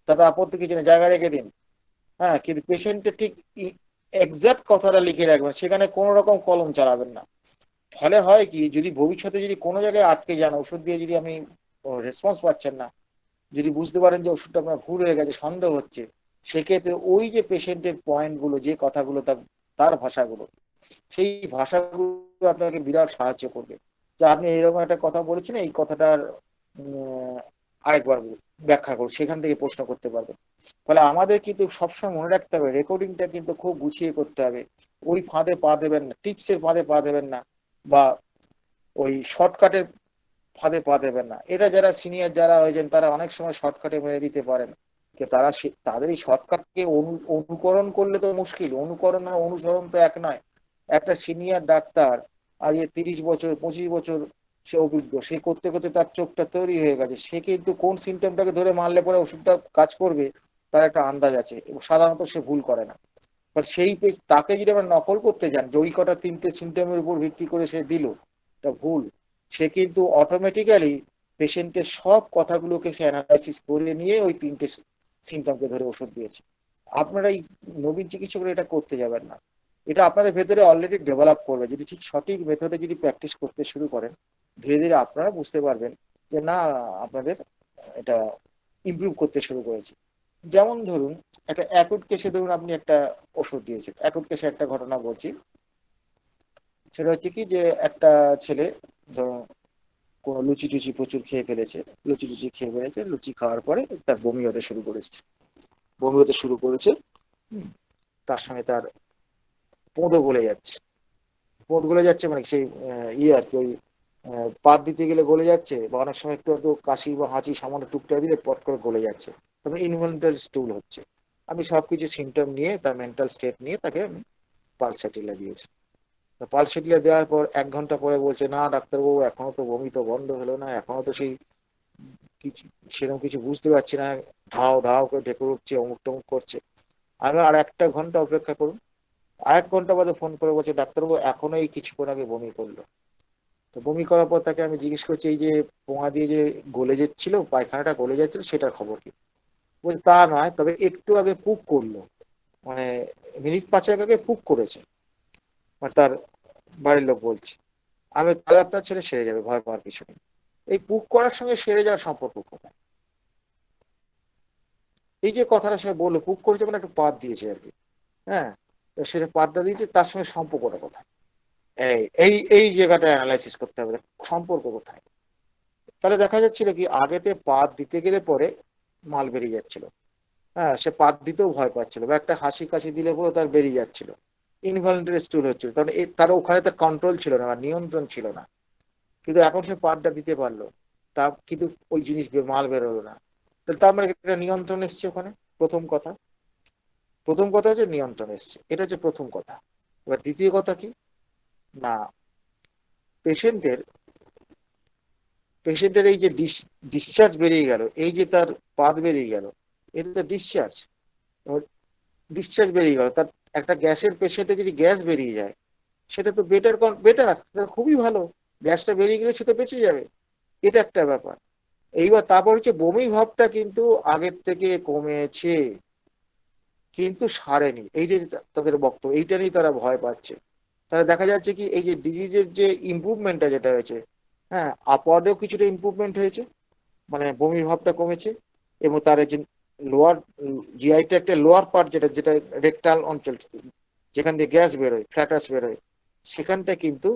তাতে আপত্তি কিছু নেই, জায়গায় রেখে দিন। হ্যাঁ, কিন্তু পেশেন্টের ঠিক এক্সাক্ট কথাটা লিখে রাখবেন, সেখানে কোনো রকম কলম চালাবেন না। ফলে হয় কি, যদি ভবিষ্যতে যদি কোনো জায়গায় আটকে যান, ওষুধ দিয়ে যদি আপনি রেসপন্স পাচ্ছেন না, যদি বুঝতে পারেন যে ওষুধটা আপনার ভুল হয়ে গেছে, সন্দেহ হচ্ছে, সেক্ষেত্রে ওই যে পেশেন্টের পয়েন্ট গুলো, যে কথাগুলো তার তার ভাষাগুলো, সেই ভাষাগুলো আপনাকে বিরাট সাহায্য করবে। যে আপনি এরকম একটা কথা বলেছেন, এই কথাটার আরেকবার ব্যাখ্যা করুন, সেখান থেকে প্রশ্ন করতে পারবেন। ফলে আমাদের কিন্তু সবসময় মনে রাখতে হবে রেকর্ডিংটা কিন্তু খুব গুছিয়ে করতে হবে। ওই ফাঁদে পা দেবেন না, টিপসের ফাঁদে পা দেবেন না, বা ওই শর্টকাটের ফাঁদে পা দেবেন না। এটা যারা সিনিয়র যারা হয়েছেন তারা অনেক সময় শর্টকাটে মেরে দিতে পারেন, তারা তাদের এই শর্টকাটকে অনুকরণ করলে তো মুশকিল। অনুকরণ আর অনুসরণ তো এক নয়। একটা সিনিয়র ডাক্তার আজ 30 বছর 25 বছর সে অভিজ্ঞ, সে করতে করতে তার চোখটা তৈরি হয়ে গেছে, সে কিন্তু কোন সিমটমটাকে ধরে মারলে পরে ওষুধটা কাজ করবে তার একটা আন্দাজ আছে, এবং সাধারণত সে ভুল করে না। সেই তাকে যদি আমরা নকল করতে যান, জয়ী কটা 3টে সিমটমের উপর ভিত্তি করে সে দিল, এটা ভুল। সে কিন্তু অটোমেটিক্যালি পেশেন্টের সব কথাগুলোকে সে অ্যানালাইসিস করে নিয়ে ওই 3টে সিমটমকে ধরে ওষুধ দিয়েছে। আপনারা এই নবীন চিকিৎসকরা এটা করতে যাবেন না। এটা আপনাদের ভেতরে অলরেডি ডেভেলপ করবে, যদি ঠিক সঠিক মেথডে যদি প্র্যাকটিস করতে শুরু করেন, ধীরে ধীরে আপনারা বুঝতে পারবেন যে না, আপনাদের এটা ইমপ্রুভ করতে শুরু করেছে। যেমন ধরুন একটা অ্যাকুট কেসে ধরুন আপনি একটা ওষুধ দিয়েছেন। অ্যাকুট কেসে একটা ঘটনা বলছি, সেটা হচ্ছে কি যে একটা ছেলে ধরুন কোনো লুচি টুচি প্রচুর খেয়ে ফেলেছে, লুচি টুচি খেয়ে ফেলেছে, লুচি খাওয়ার পরে তার বমি হতে শুরু করেছে, বমি হতে শুরু করেছে। হুম, তার সঙ্গে তার পোঁদও গলে যাচ্ছে। পোঁত গলে যাচ্ছে মানে সেই ইয়ে আর কি, ওই পাত দিতে গেলে গলে যাচ্ছে, বা অনেক সময় একটু একটু কাশি বা হাঁচি সামান্য টুকটা দিলে পট করে গলে যাচ্ছে, তবে ইনভলন্টারি স্টুল হচ্ছে। আমি সবকিছু সিমটম নিয়ে তার মেন্টাল স্টেট নিয়ে তাকে পালস সেটিলা দিয়েছি। পালস সেটিলা দেওয়ার পর 1 ঘন্টা পরে বলছে, না ডাক্তারবাবু এখনো তো বমি তো বন্ধ হলো না, এখনো তো সেই কিছু সেরকম কিছু বুঝতে পারছি না, ঢাও ঢাও করে ঢেকে উঠছে, অমুক টমুক করছে। আমি আর 1 ঘন্টা অপেক্ষা করুন। 1 ঘন্টা বাদে ফোন করে বলছে, ডাক্তারবাবু এখনো এই কিছুক্ষণ আগে বমি করলো। তো বমি করার পর তাকে আমি জিজ্ঞেস করছি, এই যে পোঙা দিয়ে যে গলে যাচ্ছিল, পায়খানাটা গলে যাচ্ছিল, সেটার খবর কি? বলছে তা নয়, তবে একটু আগে পুক করলো, মানে মিনিট 5 আগে পুক করেছে, মানে তার বাড়ির লোক বলছে। আমি, তাহলে আপনার ছেলে সেরে যাবে, ভয় পাওয়ার কিছু নেই। এই পুক করার সঙ্গে সেরে যাওয়ার সম্পর্ক কোথায়? এই যে কথাটা সে বললো, পুক করেছে মানে একটু পাত দিয়েছে আর কি। হ্যাঁ, তো সেটা পাতটা দিয়েছে, তার সঙ্গে সম্পর্কটা কোথায়? এই এই এই জায়গাটা অ্যানালাইসিস করতে হবে, সম্পর্ক কোথায়। তাহলে দেখা যাচ্ছিল কি, আগেতে পাত দিতে গেলে পরে মাল বেরিয়ে যাচ্ছিল। হ্যাঁ, সে পাত দিতেও ভয় পাচ্ছিল, বা একটা হাসি কাশি দিলে পরে তার বেরিয়ে যাচ্ছিল, ইনভলন্টারি স্টুল হচ্ছিল, কারণ তার ওখানে তার কন্ট্রোল ছিল না বা নিয়ন্ত্রণ ছিল না। কিন্তু এখন সে পাতটা দিতে পারলো, তা কিন্তু ওই জিনিস মাল বেরোলো না। তাহলে তার মানে একটা নিয়ন্ত্রণ এসছে ওখানে। প্রথম কথা, প্রথম কথা হচ্ছে নিয়ন্ত্রণ এসছে, এটা হচ্ছে প্রথম কথা। এবার দ্বিতীয় কথা কি, না, পেশেন্টের পেশেন্টের এই যে ডিসচার্জ বেরিয়ে গেল, এই যে তার পাত বেরিয়ে গেল, এটা তো ডিসচার্জ। ডিসচার্জ বেরিয়ে গেল তার, একটা গ্যাসের পেশেন্টে যদি গ্যাস বেরিয়ে যায়, সেটা তো বেটার, বেটার, খুবই ভালো। গ্যাসটা বেরিয়ে গেলে সে তো বেঁচে যাবে, এটা একটা ব্যাপার। এইবার তারপর হচ্ছে বমি ভাবটা কিন্তু আগের থেকে কমেছে, কিন্তু সারেনি, এই যে তাদের বক্তব্য, এইটা নিয়ে তারা ভয় পাচ্ছে। তাহলে দেখা যাচ্ছে কি, এই যে ডিজিজের যে ইমপ্রুভমেন্টটা যেটা হয়েছে, হ্যাঁ, আপওয়ার্ডেও কিছুটা ইমপ্রুভমেন্ট হয়েছে, মানে বমির ভাবটা কমেছে। এবং তার এই যে লোয়ার জিআইটা, একটা লোয়ার পার্ট যেটা যেটা রেকটাল অঞ্চল, যেখান দিয়ে গ্যাস বেরোয়, ফ্ল্যাটাস বেরোয়, সেখানটা কিন্তু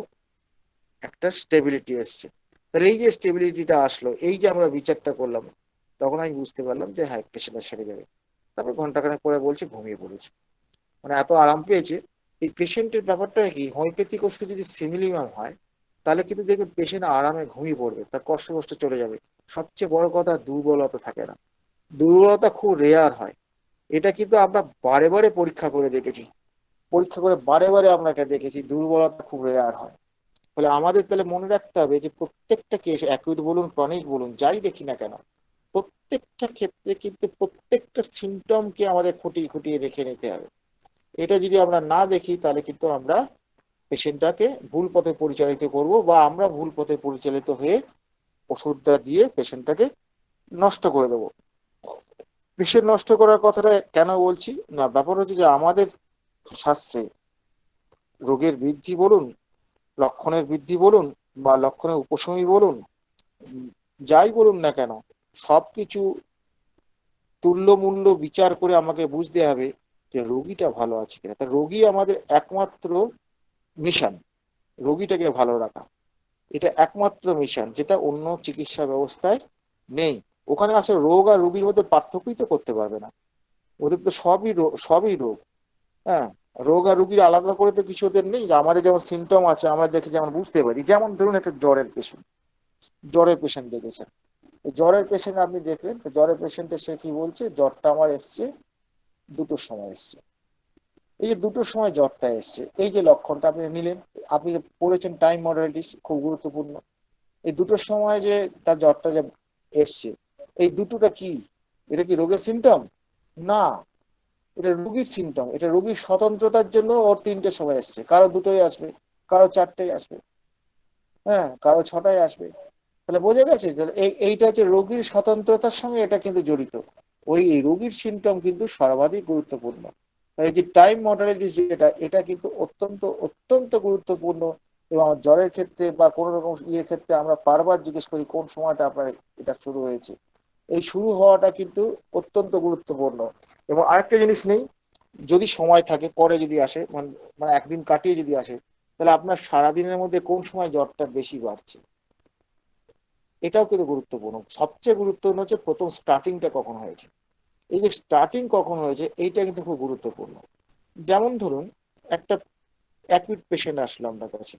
একটা স্টেবিলিটি এসছে। তাহলে এই যে স্টেবিলিটিটা আসলো, এই যে আমরা বিচারটা করলাম, তখন আমি বুঝতে পারলাম যে হ্যাঁ, পেশেন্টটা সেরে যাবে। তারপর ঘন্টাখানেক পরে বলছে ঘুমিয়ে পড়েছে, মানে এত আরাম পেয়েছে। এই পেশেন্টের ব্যাপারটা কি, হোমিওপ্যাথিক ওষুধ যদি সিমিলিমাম হয়, তাহলে কিন্তু দেখবেন পেশেন্ট আরামে ঘুমিয়ে পড়বে, তার কষ্ট কষ্ট চলে যাবে। সবচেয়ে বড় কথা, দুর্বলতা থাকে না, দুর্বলতা খুব রেয়ার হয়। এটা কিন্তু আমরা বারে বারে পরীক্ষা করে দেখেছি, পরীক্ষা করে বারে বারে আমরা এটা দেখেছি, দুর্বলতা খুব রেয়ার হয়। ফলে আমাদের তাহলে মনে রাখতে হবে যে প্রত্যেকটা কেস, অ্যাকুইট বলুন ক্রনিক বলুন, যাই দেখি না কেন, প্রত্যেকটা ক্ষেত্রে কিন্তু প্রত্যেকটা সিমটমকে আমাদের খুঁটিয়ে খুঁটিয়ে দেখে নিতে হবে। এটা যদি আমরা না দেখি, তাহলে কিন্তু আমরা পেশেন্টটাকে ভুল পথে পরিচালিত করব, বা আমরা ভুল পথে পরিচালিত হয়ে ওষুধটা দিয়ে পেশেন্টটাকে নষ্ট করে দেবো। পেশেন্ট নষ্ট করার কথাটা কেন বলছি, না, ব্যাপার হচ্ছে যে আমাদের শাস্ত্রে রোগের বৃদ্ধি বলুন, লক্ষণের বৃদ্ধি বলুন, বা লক্ষণের উপশমই বলুন, উম, যাই বলুন না কেন, সবকিছু তুল্য মূল্য বিচার করে আমাকে বুঝতে হবে যে রোগীটা ভালো আছে কিনা। তা রোগী আমাদের একমাত্র মিশন, রোগীটাকে ভালো রাখা, এটা একমাত্র মিশন, যেটা অন্য চিকিৎসা ব্যবস্থায় নেই। ওখানে আসলে রোগ আর রোগীর মধ্যে পার্থক্যই তো করতে পারবে না, ওদের তো সবই রোগ, সবই রোগ। হ্যাঁ, রোগ আর রুগীর আলাদা করে তো কিছু ওদের নেই, যে আমাদের যেমন সিমটম আছে আমরা দেখে যেমন বুঝতে পারি। যেমন ধরুন একটা জ্বরের পেশেন্ট, জ্বরের পেশেন্ট দেখেছেন, জ্বরের পেশেন্ট আপনি দেখলেন, তো জ্বরের পেশেন্টে সে কি বলছে, জ্বরটা আমার এসছে 2টোর সময় এসছে। এই যে 2টোর সময় জ্বরটা এসছে, এই যে লক্ষণটা আপনি নিলেন, আপনি যে পড়েছেন টাইম মডালিটিস, খুব গুরুত্বপূর্ণ। এই 2টোর সময় যে তার জ্বরটা যে এসছে, এই দুটোটা কি, এটা কি রোগের সিমটম? না, এটা রোগীর সিমটম, এটা রোগীর স্বতন্ত্রতার জন্য ওর 3টের সময় আসছে, কারো 2টোই আসবে, কারো 4টেই আসবে, হ্যাঁ, কারো 6টায় আসবে। তাহলে বোঝা গেছে, তাহলে এইটা হচ্ছে রোগীর স্বতন্ত্রতার সঙ্গে এটা কিন্তু জড়িত। ওই রোগীর সিমটম কিন্তু সর্বাধিক গুরুত্বপূর্ণ। তাই এই যে টাইম মডালিটিস যেটা, এটা কিন্তু অত্যন্ত অত্যন্ত গুরুত্বপূর্ণ। এবং জ্বরের ক্ষেত্রে বা কোনো রকম ইয়ের ক্ষেত্রে আমরা বারবার জিজ্ঞেস করি কোন সময়টা আপনার এটা শুরু হয়েছে। এই শুরু হওয়াটা কিন্তু অত্যন্ত গুরুত্বপূর্ণ। এবং আরেকটা জিনিস নেই, যদি সময় থাকে পরে যদি আসে, মানে একদিন কাটিয়ে যদি আসে, তাহলে আপনার সারাদিনের মধ্যে কোন সময় জ্বরটা বেশি বাড়ছে, এটাও কিন্তু গুরুত্বপূর্ণ। সবচেয়ে গুরুত্বপূর্ণ হচ্ছে প্রথম স্টার্টিংটা কখন হয়েছে। এই যে স্টার্টিং কখন হয়েছে এইটা কিন্তু খুব গুরুত্বপূর্ণ। যেমন ধরুন, একটা অ্যাকুইট পেশেন্ট আসলো আপনার কাছে,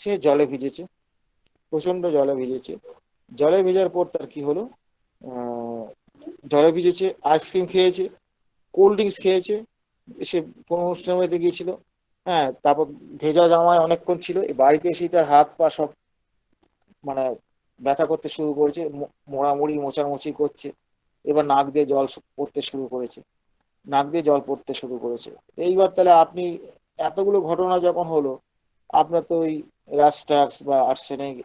সে জলে ভিজেছে, প্রচন্ড জলে ভিজেছে। জলে ভেজার পর তার কি হলো, আহ, জলে ভিজেছে, আইসক্রিম খেয়েছে, কোল্ড ড্রিঙ্কস খেয়েছে, সে কোনো অনুষ্ঠানের বাড়িতে গিয়েছিল, হ্যাঁ, তারপর ভেজা জামায় অনেকক্ষণ ছিল, এই বাড়িতে এসেই তার হাত পা সব মানে ব্যথা করতে শুরু করেছে, মোড়ামুড়ি মোচামুচি করছে, এবার নাক দিয়ে জল পড়তে শুরু করেছে, নাক দিয়ে জল পড়তে শুরু করেছে। এইবার তাহলে আপনি, এতগুলো ঘটনা যখন হলো, আপনার তো ওই রাস্টাক্স বা আর্সেনিক,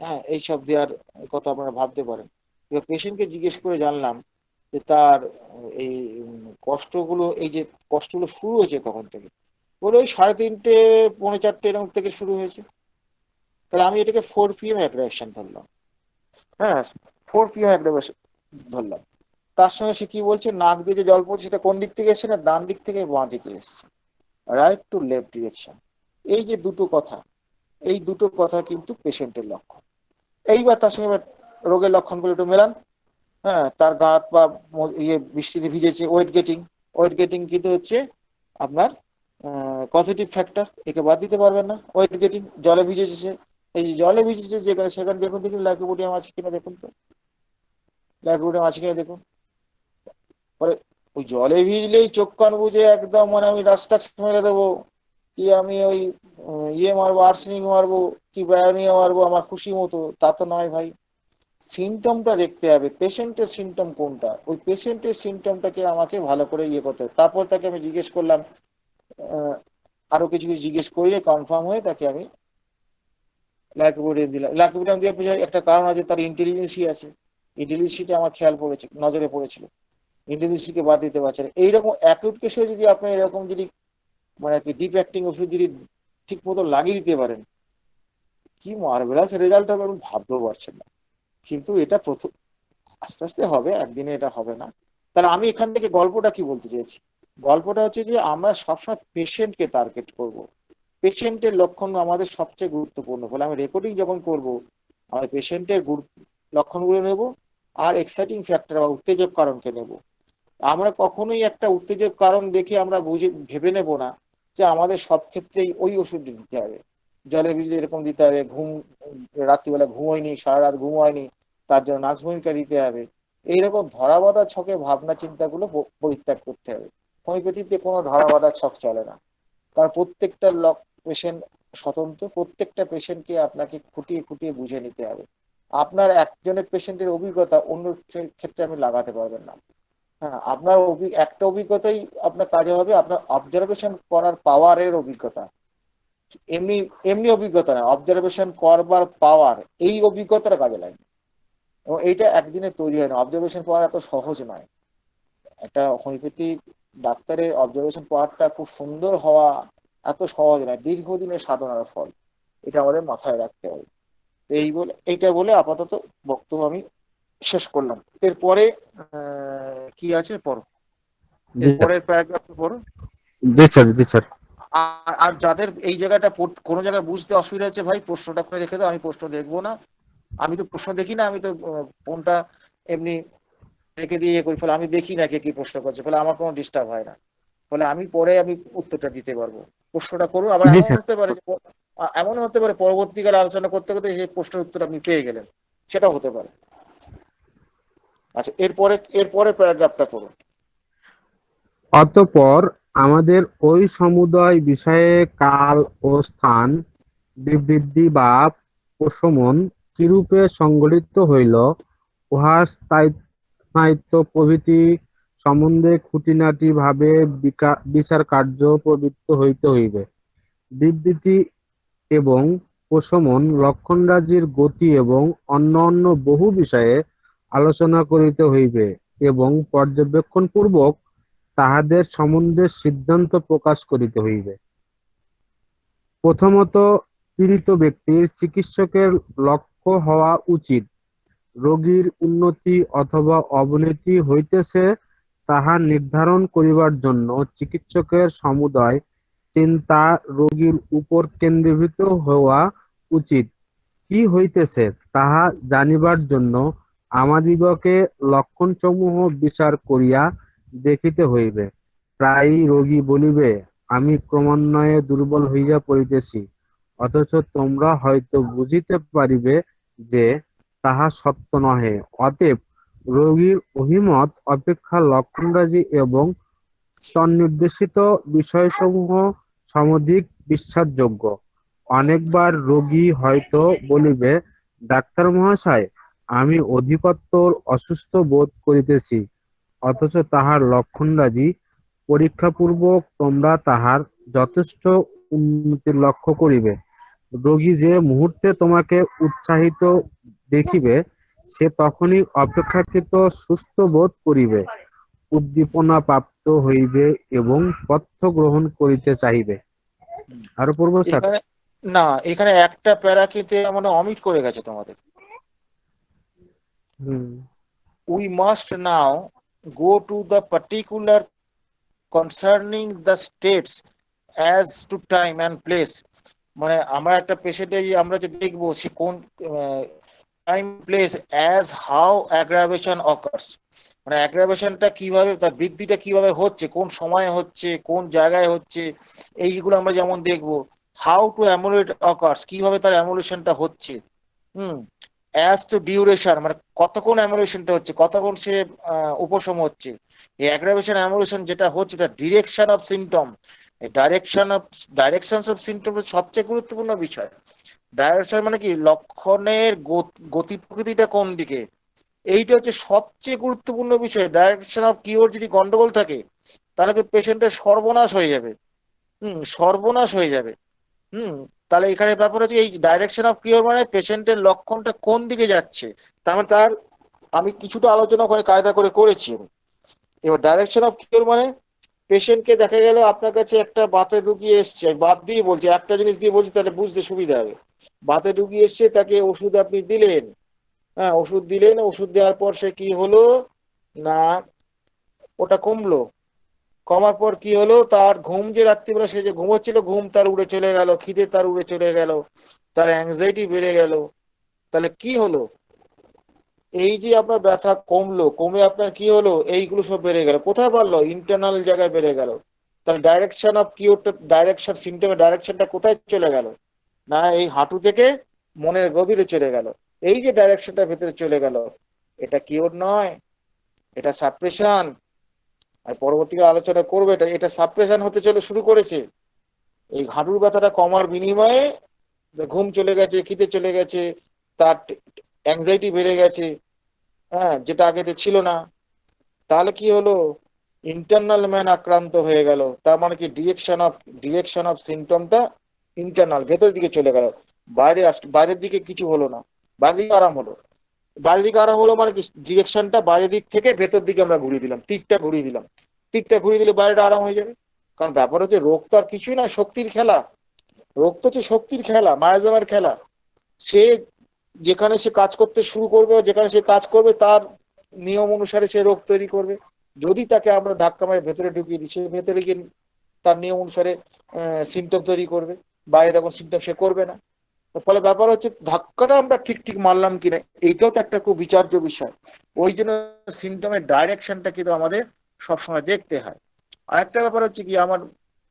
হ্যাঁ, এইসব দেওয়ার কথা আপনারা ভাবতে পারেন। এবার পেশেন্টকে জিজ্ঞেস করে জানলাম যে তার এই কষ্টগুলো, এই যে কষ্টগুলো শুরু হয়েছে কখন থেকে, বলে ওই 3:30 পৌনে 4টে এরকম থেকে শুরু হয়েছে। তাহলে আমি এটাকে 4 PM অ্যাগ্রাভেশন ধরলাম। হ্যাঁ, 4 PM অ্যাগ্রাভেশন ধরলাম। তার সঙ্গে সে কি বলছে, নাক দিয়ে যে জল পড়ছে সেটা কোন দিক থেকে এসছে না, ডান দিক থেকে বাঁ দিকে এসছে, রাইট টু লেফট ডিরেকশন। এই যে দুটো কথা, এই দুটো কথা কিন্তু পেশেন্টের লক্ষণ। এইবার তার সঙ্গে এবার রোগের লক্ষণগুলো একটু মেলান। হ্যাঁ, তার গা হাত পা বৃষ্টিতে ভিজেছে, ওয়েট গেটিং। ওয়েট গেটিং কিন্তু হচ্ছে আপনার পজিটিভ ফ্যাক্টর, একে বাদ দিতে পারবেন না। ওয়েট গেটিং, জলে ভিজেছে সে, এই যে জলে ভিজেছে যেখানে সেখানে দেখুন দেখুন লাইকোপোডিয়াম আছে কিনা দেখুন তো, লাইকোপোডিয়াম আছে কিনা দেখুন। পরে ওই জলে ভিজলেই চোখ কান বুঝে একদম মানে আমি রাস্তা মেরে দেবো, কি আমি ওই মারবো, আর্সেনিক মারবো, কি বায়োনিয়া মারবো আমার খুশি মতো, তা তো নয় ভাই। সিমটমটা দেখতে হবে, পেশেন্টের সিমটম কোনটা, ওই পেশেন্টের সিমটমটাকে আমাকে ভালো করে করতে হবে। তারপর তাকে আমি জিজ্ঞেস করলাম, আহ, আরো কিছু কিছু জিজ্ঞেস করিয়ে কনফার্ম হয়ে তাকে আমি ল্যাকোপোডিয়াম দিলাম। ল্যাকোপোডিয়াম দেওয়ার পেছনে একটা কারণ আছে, তার ইন্টেলিজেন্সই আছে। ইন্টেলিজেন্সিটা আমার খেয়াল পড়েছে, নজরে পড়েছিল, ইন্টেলিজেন্সিকে বাদ দিতে পারছে না। এইরকম অ্যাকিউট কেসে যদি আপনি এরকম যদি মানে কি ডিপ অ্যাক্টিং ওষুধ যদি ঠিক মতো লাগিয়ে দিতে পারেন, কি মার্ভেলাস রেজাল্ট হবে আপনি ভাবতেও পারছেন না। কিন্তু এটা প্রথম, আস্তে আস্তে হবে, একদিনে এটা হবে না। তাহলে আমি এখান থেকে গল্পটা কি বলতে চেয়েছি, গল্পটা হচ্ছে যে আমরা সবসময় পেশেন্টকে টার্গেট করব। পেশেন্টের লক্ষণ আমাদের সবচেয়ে গুরুত্বপূর্ণ। ফলে আমি রেকর্ডিং যখন করব, আমাদের পেশেন্টের লক্ষণগুলো নেব, আর এক্সাইটিং ফ্যাক্টর বা উত্তেজক কারণকে নেব। আমরা কখনোই একটা উত্তেজক কারণ দেখে আমরা বুঝে ভেবে নেব না যে আমাদের সব ক্ষেত্রেই ওই ওষুধটি দিতে হবে, জলে ভিজে এরকম দিতে হবে, রাত্রিবেলা ঘুমোয়নি, সারা রাত ঘুমোয়নি, তার জন্য নাক্সভূমিকা দিতে হবে। এইরকম ধরাবাঁধা ছকে ভাবনা চিন্তাগুলো পরিত্যাগ করতে হবে। হোমিওপ্যাথিতে কোনো ধরাবাঁধা ছক চলে না, কারণ প্রত্যেকটা পেশেন্ট স্বতন্ত্র, প্রত্যেকটা পেশেন্টকে আপনাকে খুঁটিয়ে খুঁটিয়ে বুঝে নিতে হবে। আপনার একজনের পেশেন্টের অভিজ্ঞতা অন্য ক্ষেত্রে আপনি লাগাতে পারবেন না। হ্যাঁ, আপনার একটা অভিজ্ঞতাই আপনার কাজে হবে, আপনার অবজারভেশন করার পাওয়ারের অভিজ্ঞতা। এমনি এমনি অভিজ্ঞতা না, অবজারভেশন করবার পাওয়ার, এই অভিজ্ঞতাটা কাজে লাগে। এবং এইটা একদিনে তৈরি হয় না, অবজারভেশন পাওয়ার এত সহজ নয়। একটা হোমিওপ্যাথি ডাক্তারের অবজারভেশন পাওয়ারটা খুব সুন্দর হওয়া এত সহজ নয়, দীর্ঘদিনের সাধনার ফল। এটা আমাদের মাথায় রাখতে হবে। এইটা বলে আপাতত বক্তব্য আমি শেষ করলাম। এরপরে কি আছে পড়ো, জি স্যার। এরপরের প্যারাগ্রাফ পড়ো। জি স্যার, জি স্যার। আর যাদের এই জায়গাটা কোনো জায়গায় বুঝতে অসুবিধা হচ্ছে ভাই, প্রশ্নটা করে রেখে দাও, আমি প্রশ্ন দেখবো না। আমি তো প্রশ্ন দেখি না, আমি তো ফোনটা এমনি রেখে দিয়ে করি, ফলে আমি দেখি না কে কি প্রশ্ন করছে, ফলে আমার কোনো ডিস্টার্ব হয় না। ফলে আমি পরে আমি উত্তরটা দিতে পারবো। প্রশ্নটা করুন। আবার জি এমন স্যার। হতে পারে এমন হতে পারে পরবর্তীকালে আলোচনা করতে করতে সেই প্রশ্নের উত্তর আপনি পেয়ে গেলেন, সেটাও হতে পারে। আচ্ছা, এরপরে এরপরে প্যারাগ্রাফটা করুন। অতঃপর আমাদের ওই সমুদয় বিষয়ে কাল ও স্থান, বিবৃদ্ধি বা প্রশমন কিরূপে সংঘটিত হইল, উহার স্থায়িত্ব প্রভৃতি সম্বন্ধে খুঁটিনাটি ভাবে বিচার কার্য প্রবৃত্ত হইতে হইবে। বিবৃতি এবং প্রশমন লক্ষণরাজির গতি এবং অন্যান্য বহু বিষয়ে আলোচনা করিতে হইবে এবং পর্যবেক্ষণপূর্বক তাহাদের সম্বন্ধে সিদ্ধান্ত প্রকাশ করিতে হইবে। প্রথমত, পীড়িত ব্যক্তির চিকিৎসকের লক্ষ্য হওয়া উচিত রোগীর উন্নতি অথবা অবনতি হইতেছে তাহা নির্ধারণ করিবার জন্য চিকিৎসকের সমুদয় চিন্তা রোগীর উপর কেন্দ্রীভূত হওয়া উচিত। কি হইতেছে, তাহা জানিবার জন্য আমাদিগকে লক্ষণসমূহ বিচার করিয়া দেখিতে হইবে। প্রায়ই রোগী বলিবে, আমি ক্রমান্বয়ে দুর্বল হইয়া পড়িতেছি, অথচ তোমরা হয়তো বুঝিতে পারিবে যে তাহা সত্য নহে। অতএব রোগীর অভিমত অপেক্ষা লক্ষণরাজি এবং তন্নির্দেশিত বিষয়সমূহ সমধিক বিশ্বাসযোগ্য। অনেকবার রোগী হয়তো বলিবে, ডাক্তার মহাশয়, আমি অধিকতর অসুস্থ বোধ করিতেছি, অথচ তাহার লক্ষণরাজি পরীক্ষাপূর্বক তোমরা তাহার যথেষ্ট উন্নতি লক্ষ্য করিবে। রোগী যে মুহূর্তে তোমাকে উৎসাহিত দেখিবে, সে তখনই অপেক্ষাকৃত সুস্থ বোধ করিবে, উদ্দীপনা প্রাপ্ত হইবে এবং পথ্য গ্রহণ করিতে চাহিবে। আরো পড়বো স্যার? এখানে না, এখানে একটা প্যারা কিন্তু মানে অমিট করে গেছে তোমাদের। হুম। We must now go to the particular concerning the states as to time and place। মানে আমরা একটা পেশেন্টে আমরা যে দেখবো সে কোন time place as how aggravation occurs, মানে অ্যাগ্রাভেশনটা কিভাবে, তার বৃদ্ধিটা কিভাবে হচ্ছে, কোন সময়ে হচ্ছে, কোন জায়গায় হচ্ছে, এইগুলো আমরা যেমন দেখবো। হাউ টু অ্যামুলেট অকার্স, কিভাবে তার অ্যামুলেশনটা হচ্ছে। হুম। অ্যাজ টু ডিউরেশন, মানে কতক্ষণ অ্যামুলেশনটা হচ্ছে, কতক্ষণ সে উপশম হচ্ছে। এই অ্যাগ্রাভেশন অ্যামুলেশন যেটা হচ্ছে, তার direction of symptom, direction of symptom সবচেয়ে গুরুত্বপূর্ণ বিষয়। ডাইরেকশন মানে কি, লক্ষণের গতি প্রকৃতিটা কোন দিকে, এইটা হচ্ছে সবচেয়ে গুরুত্বপূর্ণ বিষয়। ডাইরেকশন অফ কিওর যদি গন্ডগোল থাকে, তাহলে পেশেন্টের সর্বনাশ হয়ে যাবে। সর্বনাশ হয়ে যাবে। তাহলে এখানে ব্যাপার হচ্ছে এই ডাইরেকশন অফ কিওর মানে পেশেন্টের লক্ষণটা কোন দিকে যাচ্ছে, তার মানে তার আমি কিছুটা আলোচনা করে কায়দা করে করেছি আমি। এবার ডাইরেকশন অফ কিওর মানে পেশেন্টকে দেখা গেল আপনার কাছে একটা বাতে রুগী এসছে, বাত দিয়ে বলছি, একটা জিনিস দিয়ে বলছি তাহলে বুঝতে সুবিধা হবে। বাতে রুগী এসছে, তাকে ওষুধ আপনি দিলেন। হ্যাঁ, ওষুধ দিলেন, ওষুধ দেওয়ার পর সে কি হলো না, ওটা কমলো। কমার পর কি হলো, তার ঘুম, যে রাত্রিবেলা সে যে ঘুমোচ্ছিল, ঘুম তার উড়ে চলে গেল, খিদে তার উড়ে চলে গেল, তার অ্যাংজাইটি বেড়ে গেল। তাহলে কি হলো, এই যে আপনার ব্যথা কমলো, কমে আপনার কি হলো, এইগুলো সব বেড়ে গেল। কোথায় বাড়লো, ইন্টারনাল জায়গায় বেড়ে গেল। তাহলে ডাইরেকশন অফ কিওরটা, ডাইরেকশন সিমটমের ডাইরেকশনটা কোথায় চলে গেল, না এই হাঁটু থেকে মনের গভীরে চলে গেল। এই যে ডাইরেকশনটা ভেতরে চলে গেল, এটা কিওর নয়, এটা সাপ্রেশন। আর পরবর্তীকালে আলোচনা করবে, এটা এটা সাপ্রেশন হতে চলে শুরু করেছে। এই হাঁটুর ব্যথাটা কমার বিনিময়ে ঘুম চলে গেছে, খিদে চলে গেছে, তার অ্যাংজাইটি বেড়ে গেছে, হ্যাঁ, যেটা আগেতে ছিল না। তাহলে কি হলো, ইন্টারনাল ম্যান আক্রান্ত হয়ে গেল। তার মানে কি, ডিরেকশন অফ সিমটমটা ইন্টারনাল, ভেতরের দিকে চলে গেল। বাইরের দিকে কিছু হলো না, বাইরের দিকে আরাম হলো। বাইরের দিকে আরাম হলো মানে কি, ডিরেকশনটা বাইরের দিক থেকে ভেতর দিকে আমরা ঘুরিয়ে দিলাম, তীরটা ঘুরিয়ে দিলাম। তীরটা ঘুরিয়ে দিলে বাইরেটা আরাম হয়ে যাবে। কারণ ব্যাপার হচ্ছে, রোগ তো আর কিছুই না, শক্তির খেলা। রোগ তো হচ্ছে শক্তির খেলা, মায়াজামের খেলা। সে যেখানে সে কাজ করতে শুরু করবে, যেখানে সে কাজ করবে, তার নিয়ম অনুসারে সে রোগ তৈরি করবে। যদি তাকে আমরা ধাক্কা মেরে ভেতরে ঢুকিয়ে দিই, সে ভেতরে গিয়ে তার নিয়ম অনুসারে সিমটম তৈরি করবে। বাইরে তখন সিমটম সে করবে না। ফলে ব্যাপার হচ্ছে, ধাক্কাটা আমরা ঠিক ঠিক মারলাম কিনা, এইটাও তো একটা খুব বিচার্য বিষয়। ওই জন্য সিমটমের ডাইরেকশনটা কিন্তু আমাদের সবসময় দেখতে হয়। আরেকটা ব্যাপার হচ্ছে কি,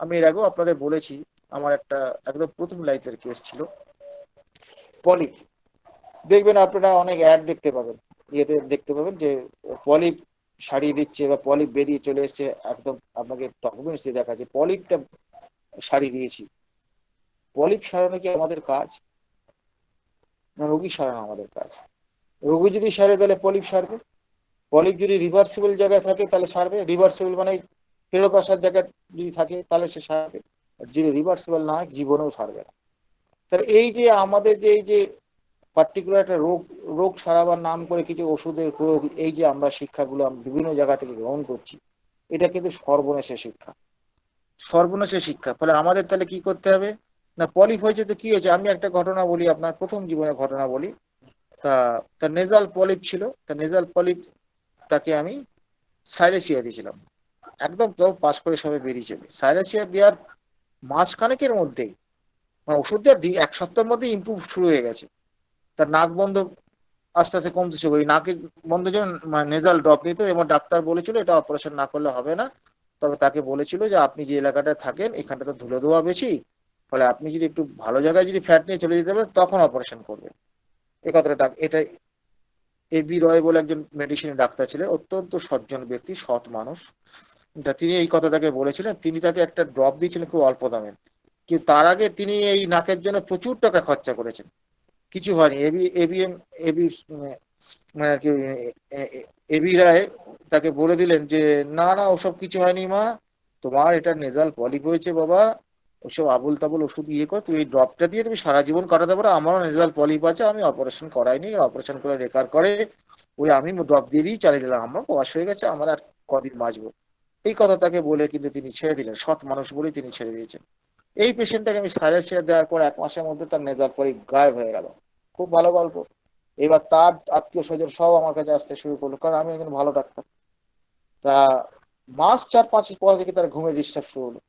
আমি এর আগেও আপনাদের বলেছি, আমার একটা একদম প্রথম লাইফের কেস ছিল, পলিপ। দেখবেন আপনারা অনেক অ্যাড দেখতে পাবেন, ইয়েতে দেখতে পাবেন যে পলিপ সারিয়ে দিচ্ছে বা পলিপ বেরিয়ে চলে এসছে, একদম আপনাকে ডকুমেন্টস দিয়ে দেখাচ্ছে পলিপটা সারিয়ে দিয়েছি। পলিপ সারানো কি আমাদের কাজ, না রোগী সারানো আমাদের কাজ? রোগী যদি সারে তাহলে পলিপ সারবে। পলিপ যদি রিভার্সিবল জায়গায় থাকে তাহলে সারবে। রিভার্সিবল মানে ফেরত আসার জায়গায় যদি থাকে তাহলে সে সারবে। আর যদি রিভার্সিবল না হয়, জীবনেও সারবে না। তাহলে এই যে আমাদের যে এই যে পার্টিকুলার একটা রোগ, রোগ সারাবার নাম করে কিছু ওষুধের প্রয়োগ, এই যে আমরা শিক্ষাগুলো বিভিন্ন জায়গা থেকে গ্রহণ করছি, এটা কিন্তু সর্বনেশের শিক্ষা, সর্বনেশের শিক্ষা। ফলে আমাদের তাহলে কি করতে হবে, না পলিপ হয়েছে তো কি হয়েছে। আমি একটা ঘটনা বলি, আপনার প্রথম জীবনের ঘটনা বলি। তা তার নেজাল পলিপ ছিল, তার নেজাল পলিপ, তাকে আমি সাইলেসিয়া দিয়েছিলাম, একদম তো পাস করে সবাই বেরিয়ে যাবে। সাইলেসিয়া দেওয়ার মাসখানেকের মধ্যেই, মানে ওষুধ দেওয়ার 1 সপ্তাহের মধ্যে ইমপ্রুভ শুরু হয়ে গেছে। তার নাক বন্ধ আস্তে আস্তে কমতে শুরু করে, নাকে বন্ধ যেন মানে নেজাল ড্রপ নিত, এবং ডাক্তার বলেছিল এটা অপারেশন না করলে হবে না। তবে তাকে বলেছিল যে আপনি যে এলাকাটা থাকেন এখানটা তো ধুলো ধোয়া বেশি, ফলে আপনি যদি একটু ভালো জায়গায় যদি ফ্ল্যাট নিয়ে চলে যেতে পারেন তখন অপারেশন করবেন। এই কথাটা এটা এবি রয় বলে একজন মেডিসিনের ডাক্তার ছিলেন, অত্যন্ত সজ্জন ব্যক্তি, সৎ মানুষ। তিনি এই কথা তাকে বলেছিলেন, তিনি তাকে একটা ড্রপ দিয়েছিলেন খুব অল্প দামে। কিন্তু তার আগে তিনি এই নাকের জন্য প্রচুর টাকা খরচা করেছেন, কিছু হয়নি। এবি মানে আর কি এবি রায় তাকে বলে দিলেন যে না না ওসব কিছু হয়নি মা, তোমার এটা নেজাল পলিপ হয়েছে বাবা, ওসব আবুল তাবুল ওষুধ ইয়ে কর, তুমি এই ড্রপটা দিয়ে তুমি সারা জীবন কাটাতে পারো, আমারও নেজাল পলিপ আছে, আমি অপারেশন করাইনি, অপারেশন করে রেকার করে ওই আমি ড্রপ দিয়ে দিয়ে চালিয়ে দিলাম, আমার বয়স হয়ে গেছে, আমার আর কদিন বাঁচবো। এই কথা তাকে বলে কিন্তু তিনি ছেড়ে দিলেন, সৎ মানুষ বলেই তিনি ছেড়ে দিয়েছেন। এই পেশেন্টটাকে আমি সাইলেসিয়া দেওয়ার পর 1 মাসের মধ্যে তার নেজাল পলিপ গায়েব হয়ে গেল। খুব ভালো গল্প। এবার তার আত্মীয় স্বজন সব আমার কাছে আসতে শুরু করলো, কারণ আমি একজন ভালো ডাক্তার। তা মাস 4-5 পর থেকে তার ঘুমের ডিস্টার্ব শুরু হলো,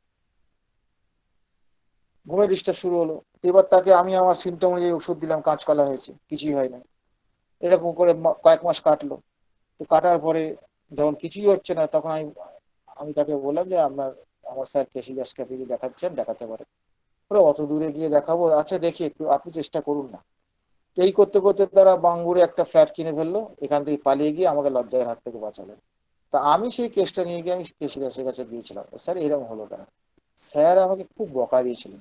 ঘুমের ডিস্টার্ব শুরু হলো। তো এবার তাকে আমি আমার সিমটম অনুযায়ী ওষুধ দিলাম, কাঁচকলা হয়েছে, কিছুই হয় না। এরকম করে কয়েক মাস কাটলো। তো কাটার পরে যখন কিছুই হচ্ছে না, তখন আমি আমি তাকে বললাম যে আমার স্যার কেসি দাসকে আপনি যদি দেখাচ্ছেন দেখাতে পারেন। বলে অত দূরে গিয়ে দেখাবো, আচ্ছা দেখি একটু আপনি চেষ্টা করুন না। তো এই করতে করতে তারা বাঙ্গুরে একটা ফ্ল্যাট কিনে ফেললো, এখান থেকে পালিয়ে গিয়ে আমাকে লজ্জার হাত থেকে বাঁচালেন। তা আমি সেই কেসটা নিয়ে গিয়ে আমি কেসি দাসের কাছে গিয়েছিলাম, স্যার এরকম হলো কেন। স্যার আমাকে খুব বকা দিয়েছিলেন,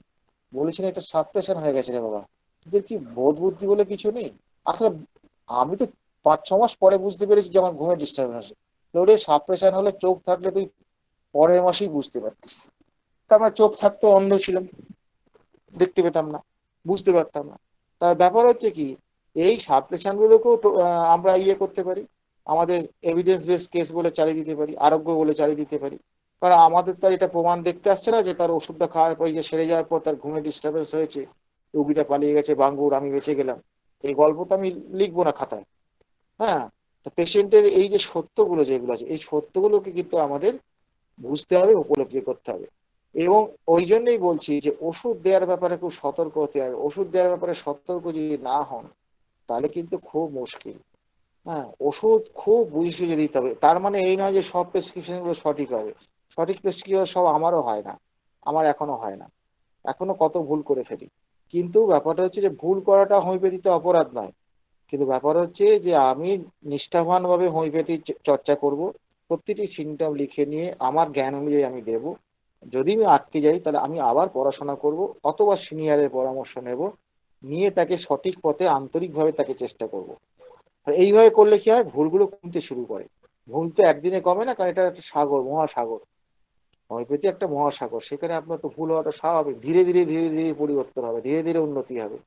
বলেছিলেন এটা সাবপ্রেশন হয়ে গেছে রে বাবা, তোদের কি বোধ বুদ্ধি বলে কিছু নেই। আসলে আমি তো 5-6 মাস পরে বুঝতে পেরেছি যে আমার ঘুমের ডিস্টার্বেন্স আছে। ওরে সাবপ্রেশন হলে চোখ থাকলে তুই পরের মাসেই বুঝতে পারতিস। তা আমার চোখ থাকতো, অন্ধ ছিলাম, দেখতে পেতাম না, বুঝতে পারতাম না। তার ব্যাপার হচ্ছে কি, এই সাবপ্রেশন গুলোকেও আমরা ইয়ে করতে পারি, আমাদের এভিডেন্স বেস কেস বলে চালিয়ে দিতে পারি, আরোগ্য বলে চালিয়ে দিতে পারি। কারণ আমাদের তো আর এটা প্রমাণ দেখতে আসছে না যে তার ওষুধটা খাওয়ার পর যে সেরে যাওয়ার পর তার ঘুমের ডিস্টার্বেন্স হয়েছে, রুগীটা পালিয়ে গেছে বাঙ্গুর, আমি বেঁচে গেলাম। এই গল্প তো আমি লিখবো না খাতায়। হ্যাঁ, তো পেশেন্টের এই যে সত্যগুলো যেগুলো আছে, এই সত্যগুলোকে কিন্তু আমাদের বুঝতে হবে, উপলব্ধি করতে হবে। এবং ওই জন্যই বলছি যে ওষুধ দেওয়ার ব্যাপারে খুব সতর্ক হতে হবে। ওষুধ দেওয়ার ব্যাপারে সতর্ক যদি না হন তাহলে কিন্তু খুব মুশকিল। হ্যাঁ, ওষুধ খুব বুঝে সুঝে দিতে হবে। তার মানে এই নয় যে সব প্রেসক্রিপশন গুলো সঠিক হবে। সঠিক প্রেসক্রিপশন সব আমারও হয় না, আমার এখনো হয় না, এখনো কত ভুল করে ফেলি। কিন্তু ব্যাপারটা হচ্ছে যে ভুল করাটা হোমিওপ্যাথিতে অপরাধ নয়, কিন্তু ব্যাপার হচ্ছে যে আমি নিষ্ঠাবান ভাবে হোমিওপ্যাথি চর্চা করব, প্রতিটি সিমটম লিখে নিয়ে আমার জ্ঞান অনুযায়ী আমি দেব। যদি আমি আটকে যাই তাহলে আমি আবার পড়াশোনা করব, অথবা সিনিয়রের পরামর্শ নেব, নিয়ে তাকে সঠিক পথে আন্তরিকভাবে তাকে চেষ্টা করব। আর এইভাবে করলে কি হয়, ভুলগুলো কমতে শুরু করে। ভুল তো একদিনে কমে না, কারণ এটা একটা সাগর, মহাসাগর। হোমিওপ্যাথি একটা মহাসাগর, সেখানে আপনার তো ভুল হওয়াটা স্বাভাবিক। ধীরে ধীরে ধীরে ধীরে পরিবর্তন হবে, ধীরে ধীরে উন্নতি হবে।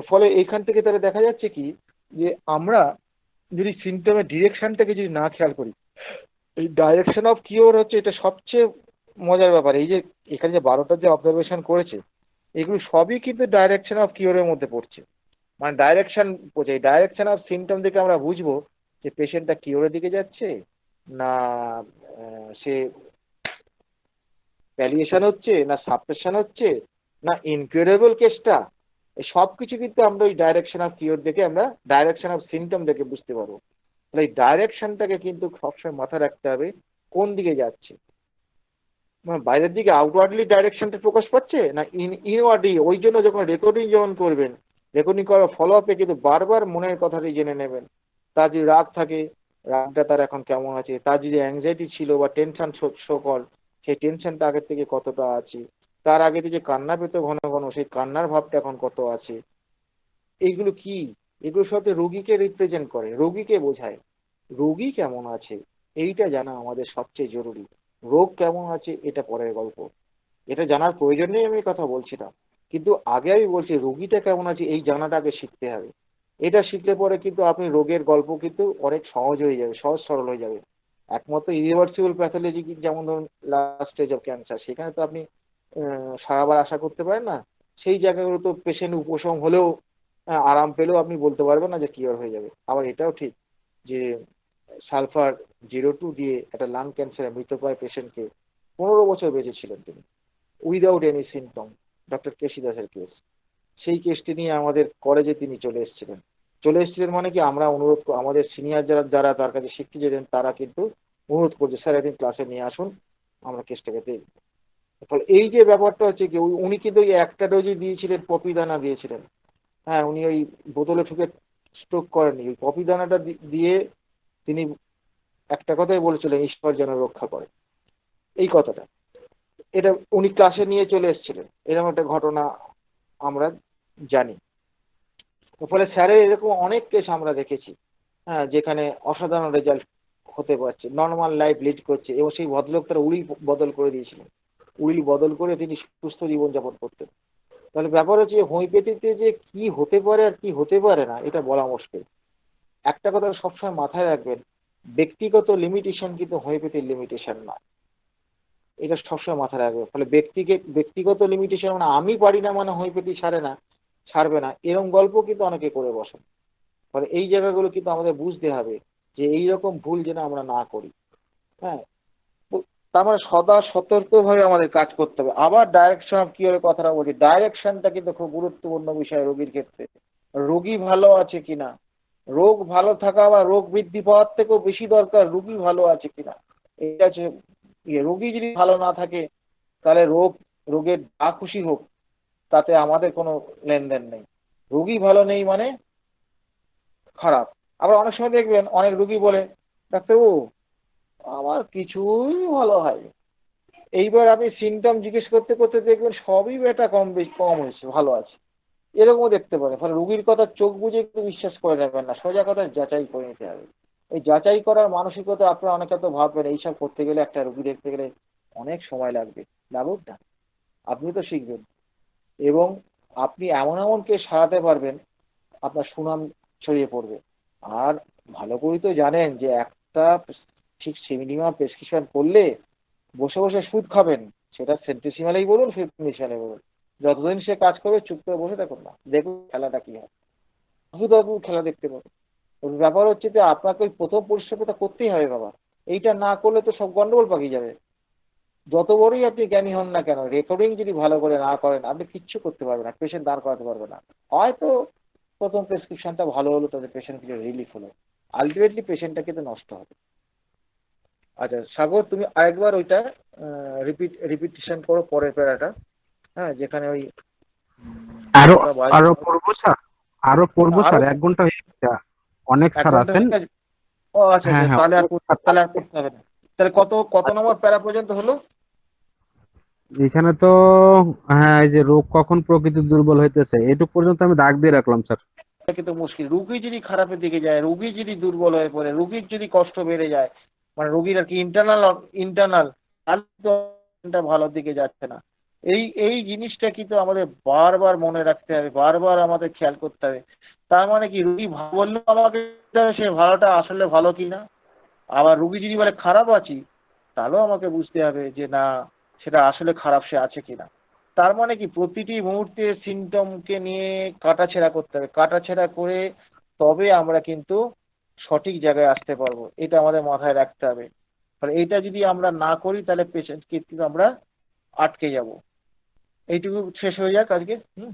ফলে এইখান থেকে তাহলে দেখা যাচ্ছে কি, যে আমরা যদি সিমটমের ডিরেকশনটাকে যদি না খেয়াল করি, এই ডাইরেকশন অফ কিওর হচ্ছে এটা সবচেয়ে মজার ব্যাপার। এই যে এখানে যে 12টা যে অবজারভেশন করেছে, এগুলো সবই কিন্তু ডাইরেকশন অফ কিওরের মধ্যে পড়ছে। মানে ডাইরেকশন বোঝে, ডাইরেকশন অফ সিমটম দেখে আমরা বুঝবো যে পেশেন্টটা কিওরের দিকে যাচ্ছে, না সে ভ্যালিয়েশন হচ্ছে, না সাপ্রেশন হচ্ছে, না ইনকিউরেবল কেসটা। এই সব কিছু কিন্তু আমরা ওই ডাইরেকশন অফ কিওর দেখে, আমরা ডাইরেকশন অফ সিমটম দেখে বুঝতে পারবো। তাহলে এই ডাইরেকশনটাকে কিন্তু সবসময় মাথায় রাখতে হবে, কোন দিকে যাচ্ছে। মানে বাইরের দিকে আউটওয়ার্ডলি ডাইরেকশনটা প্রকাশ পাচ্ছে, না ইনওয়ার্ডলি। ওই জন্য যখন রেকর্ডিং যখন করবেন, রেকর্ডিং করার ফলো আপে কিন্তু বারবার মনের কথাটি জেনে নেবেন। তার যদি রাগ থাকে, রাগটা তার এখন কেমন আছে, তার যদি অ্যাংজাইটি ছিল বা টেনশন শো কল, সেই টেনশনটা আগের থেকে কতটা আছে, তার আগে যে কান্না পেত ঘন ঘন, সেই কান্নার ভাবটা এখন কত আছে। এইগুলো কি, এগুলো সব রোগীকে রিপ্রেজেন্ট করে, রোগীকে বোঝায়। রোগী কেমন আছে এইটা জানা আমাদের সবচেয়ে জরুরি। রোগ কেমন আছে এটা পরের গল্প, এটা জানার প্রয়োজন নেই আমি কথা বলছি না। কিন্তু আগে আমি বলছি রোগীটা কেমন আছে এই জানাটা আগে শিখতে হবে। এটা শিখলে পরে কিন্তু আপনি রোগের গল্প কিন্তু অনেক সহজ হয়ে যাবে, সহজ সরল হয়ে যাবে। একমাত্র ইরিভার্সিবল প্যাথোলজি, যেমন ধরুন লাস্ট স্টেজ অফ ক্যান্সার, সেখানে তো আপনি সারাবার আশা করতে পারেন না। সেই জায়গাগুলো তো পেশেন্ট উপশম হলেও, আরাম পেলেও আপনি বলতে পারবেন না যে কিওর হয়ে যাবে। আবার এটাও ঠিক যে সালফার 02 দিয়ে একটা লাং ক্যান্সারে মৃতপ্রায় পেশেন্টকে 15 বছর বেঁচেছিলেন তিনি, উইদাউট এনি সিমটম, ডক্টর কেসি দাসের কেস। সেই কেসটি নিয়ে আমাদের কলেজে তিনি চলে এসেছিলেন মানে কি, আমরা অনুরোধ আমাদের সিনিয়র যারা যারা তার কাছে শিখতে যেতেন তারা কিন্তু অনুরোধ করছে, স্যার একদিন ক্লাসে নিয়ে আসুন, আমরা কেসটাকে দেখব। ফলে এই যে ব্যাপারটা হচ্ছে কি, উনি কিন্তু ওই একটা ডোজই দিয়েছিলেন, পপি দানা দিয়েছিলেন। হ্যাঁ, উনি ওই বোতলে ঠুকে স্ট্রোক করেননি, ওই পপি দানাটা দিয়ে তিনি একটা কথাই বলেছিলেন, ঈশ্বর যেন রক্ষা করে, এই কথাটা। এটা উনি ক্লাসে নিয়ে চলে এসেছিলেন, এরকম একটা ঘটনা আমরা জানি। ফলে স্যারের এরকম অনেক কেস আমরা দেখেছি, হ্যাঁ, যেখানে অসাধারণ রেজাল্ট হতে পারছে, নর্মাল লাইফ লিড করছে, এবং সেই ভদ্রলোক তার উইল বদল করে দিয়েছিলেন, উইল বদল করে তিনি সুস্থ জীবনযাপন করতেন। তাহলে ব্যাপার হচ্ছে হোমিওপ্যাথিতে যে কি হতে পারে আর কি হতে পারে না এটা বলা মুশকিল। একটা কথা সবসময় মাথায় রাখবেন, ব্যক্তিগত লিমিটেশন কিন্তু হোমিওপ্যাথির লিমিটেশন না, এটা সবসময় মাথায় রাখবে। ফলে ব্যক্তিগত লিমিটেশন মানে আমি পারি না মানে হোমিওপ্যাথি ছাড়বে না, এরকম গল্প কিন্তু অনেকে করে বসেন। ফলে এই জায়গাগুলো কিন্তু আমাদের বুঝতে হবে যে এই রকম ভুল যেন আমরা না করি। হ্যাঁ, তো তার মানে সদা সতর্কভাবে আমাদের কাজ করতে হবে। আবার ডাইরেকশন অফ কিওরের কথাটা বলছি, ডাইরেকশনটা কিন্তু খুব গুরুত্বপূর্ণ বিষয় রোগীর ক্ষেত্রে। রোগী ভালো আছে কিনা, রোগ ভালো থাকা বা রোগ বৃদ্ধি পাওয়ার থেকেও বেশি দরকার রোগী ভালো আছে কিনা। এটা হচ্ছে রোগী যদি ভালো না থাকে তাহলে রোগের যা খুশি হোক তাতে আমাদের কোনো লেনদেন নেই। রোগী ভালো নেই মানে খারাপ। আবার অনেক সময় দেখবেন অনেক রোগী বলে, ডাক্তারবাবু আমার কিছুই ভালো হয়নি। এইবার আপনি সিমটম জিজ্ঞেস করতে করতে দেখবেন সবই বেটা কম বেশি কম হয়েছে, ভালো আছে, এরকমও দেখতে পারে। ফলে রুগীর কথা চোখ বুজে একটু বিশ্বাস করে নেবেন না, সোজা কথা যাচাই করে নিতে হবে। এই যাচাই করার মানসিকতা আপনারা অনেকে তো ভাববেন এইসব করতে গেলে, একটা রুগী দেখতে গেলে অনেক সময় লাগবে। লাগুক না, আপনি তো শিখবেন, এবং আপনি এমন এমন কেস সারাতে পারবেন, আপনার সুনাম ছড়িয়ে পড়বে। আর ভালো করেই তো জানেন যে একটা ঠিক মিনিমাম প্রেসক্রিপশন করলে বসে বসে সুদ খাবেন, সেটা সেন্টিসিমালেই বলুন ফিফটিসিমালেই বলুন, যতদিন সে কাজ করবে চুপ করে বসে থাকুন না, দেখুন খেলাটা কি হয়, অদ্ভুত অদ্ভুত খেলা দেখতে পাবেন। ওর ব্যাপার হচ্ছে যে আপনাকে ওই প্রথম পরিশ্রমটা করতেই হবে বাবা, এইটা না করলে তো সব গন্ডগোল পাকিয়ে যাবে। যত বড়ই আপনি জ্ঞানী হন না কেন, রেকর্ডিং যদি ভালো করে না করেন আপনি কিচ্ছু করতে পারবেন না, পেশেন্ট দাঁড় করাতে পারবে না। হয়তো প্রথম প্রেসক্রিপশনটা ভালো হলো, তাদের পেশেন্ট কিছু রিলিফ হলো, আলটিমেটলি পেশেন্টটা কিন্তু নষ্ট হবে। আচ্ছা সাগর, তুমি আরেকবার ওইটা রিপিটেশন করো পরের প্যারাটা, হ্যাঁ, যেখানে ওই আরো কতটা বাজে। আরো পড়বো স্যার, আরো পড়বো আরো স্যার, 1 ঘন্টা হয়ে গেছে, অনেক এক স্যার ঘন্টা আছেন। হয়ে গেছে? ও আচ্ছা হ্যাঁ আচ্ছা, হ্যাঁ, তাহলে আর অনেক স্যার তাহলে আর আছে। করতে হবে না। তাহলে কত কত আচ্ছা, নম্বর প্যারা পর্যন্ত হলো? এখানে তো হ্যাঁ, এই যে রোগ কখন প্রকৃতি দুর্বল হইতেছে এটুক পর্যন্ত আমি দাগ দিয়ে রাখলাম স্যার। এটা কিন্তু মুশকিল, রুগী যদি খারাপের দিকে যায়, রুগী যদি দুর্বল হয়ে পড়ে, রুগীর যদি কষ্ট বেড়ে যায়, মানে রুগীর আর কি ইন্টারনাল, তাহলে ভালোর দিকে যাচ্ছে না। এই জিনিসটা কিন্তু আমাদের বারবার মনে রাখতে হবে, বারবার আমাদের খেয়াল করতে হবে। তার মানে কি, রুগী ভালো বললেও আমাকে দেখতে হবে সে ভালোটা আসলে ভালো কিনা। আবার রুগী যদি বলে খারাপ আছি, তাহলেও আমাকে বুঝতে হবে যে না, সেটা আসলে খারাপ সে আছে কিনা। তার মানে কি, প্রতিটি মুহূর্তে সিমটমকে নিয়ে কাটাছেঁড়া করতে হবে, কাটাছেঁড়া করে তবে আমরা কিন্তু সঠিক জায়গায় আসতে পারবো, এটা আমাদের মাথায় রাখতে হবে। ফলে এটা যদি আমরা না করি তাহলে পেশেন্টকে কিন্তু আমরা আটকে যাব। এইটুকু শেষ হয়ে যাক আজকে। হুম।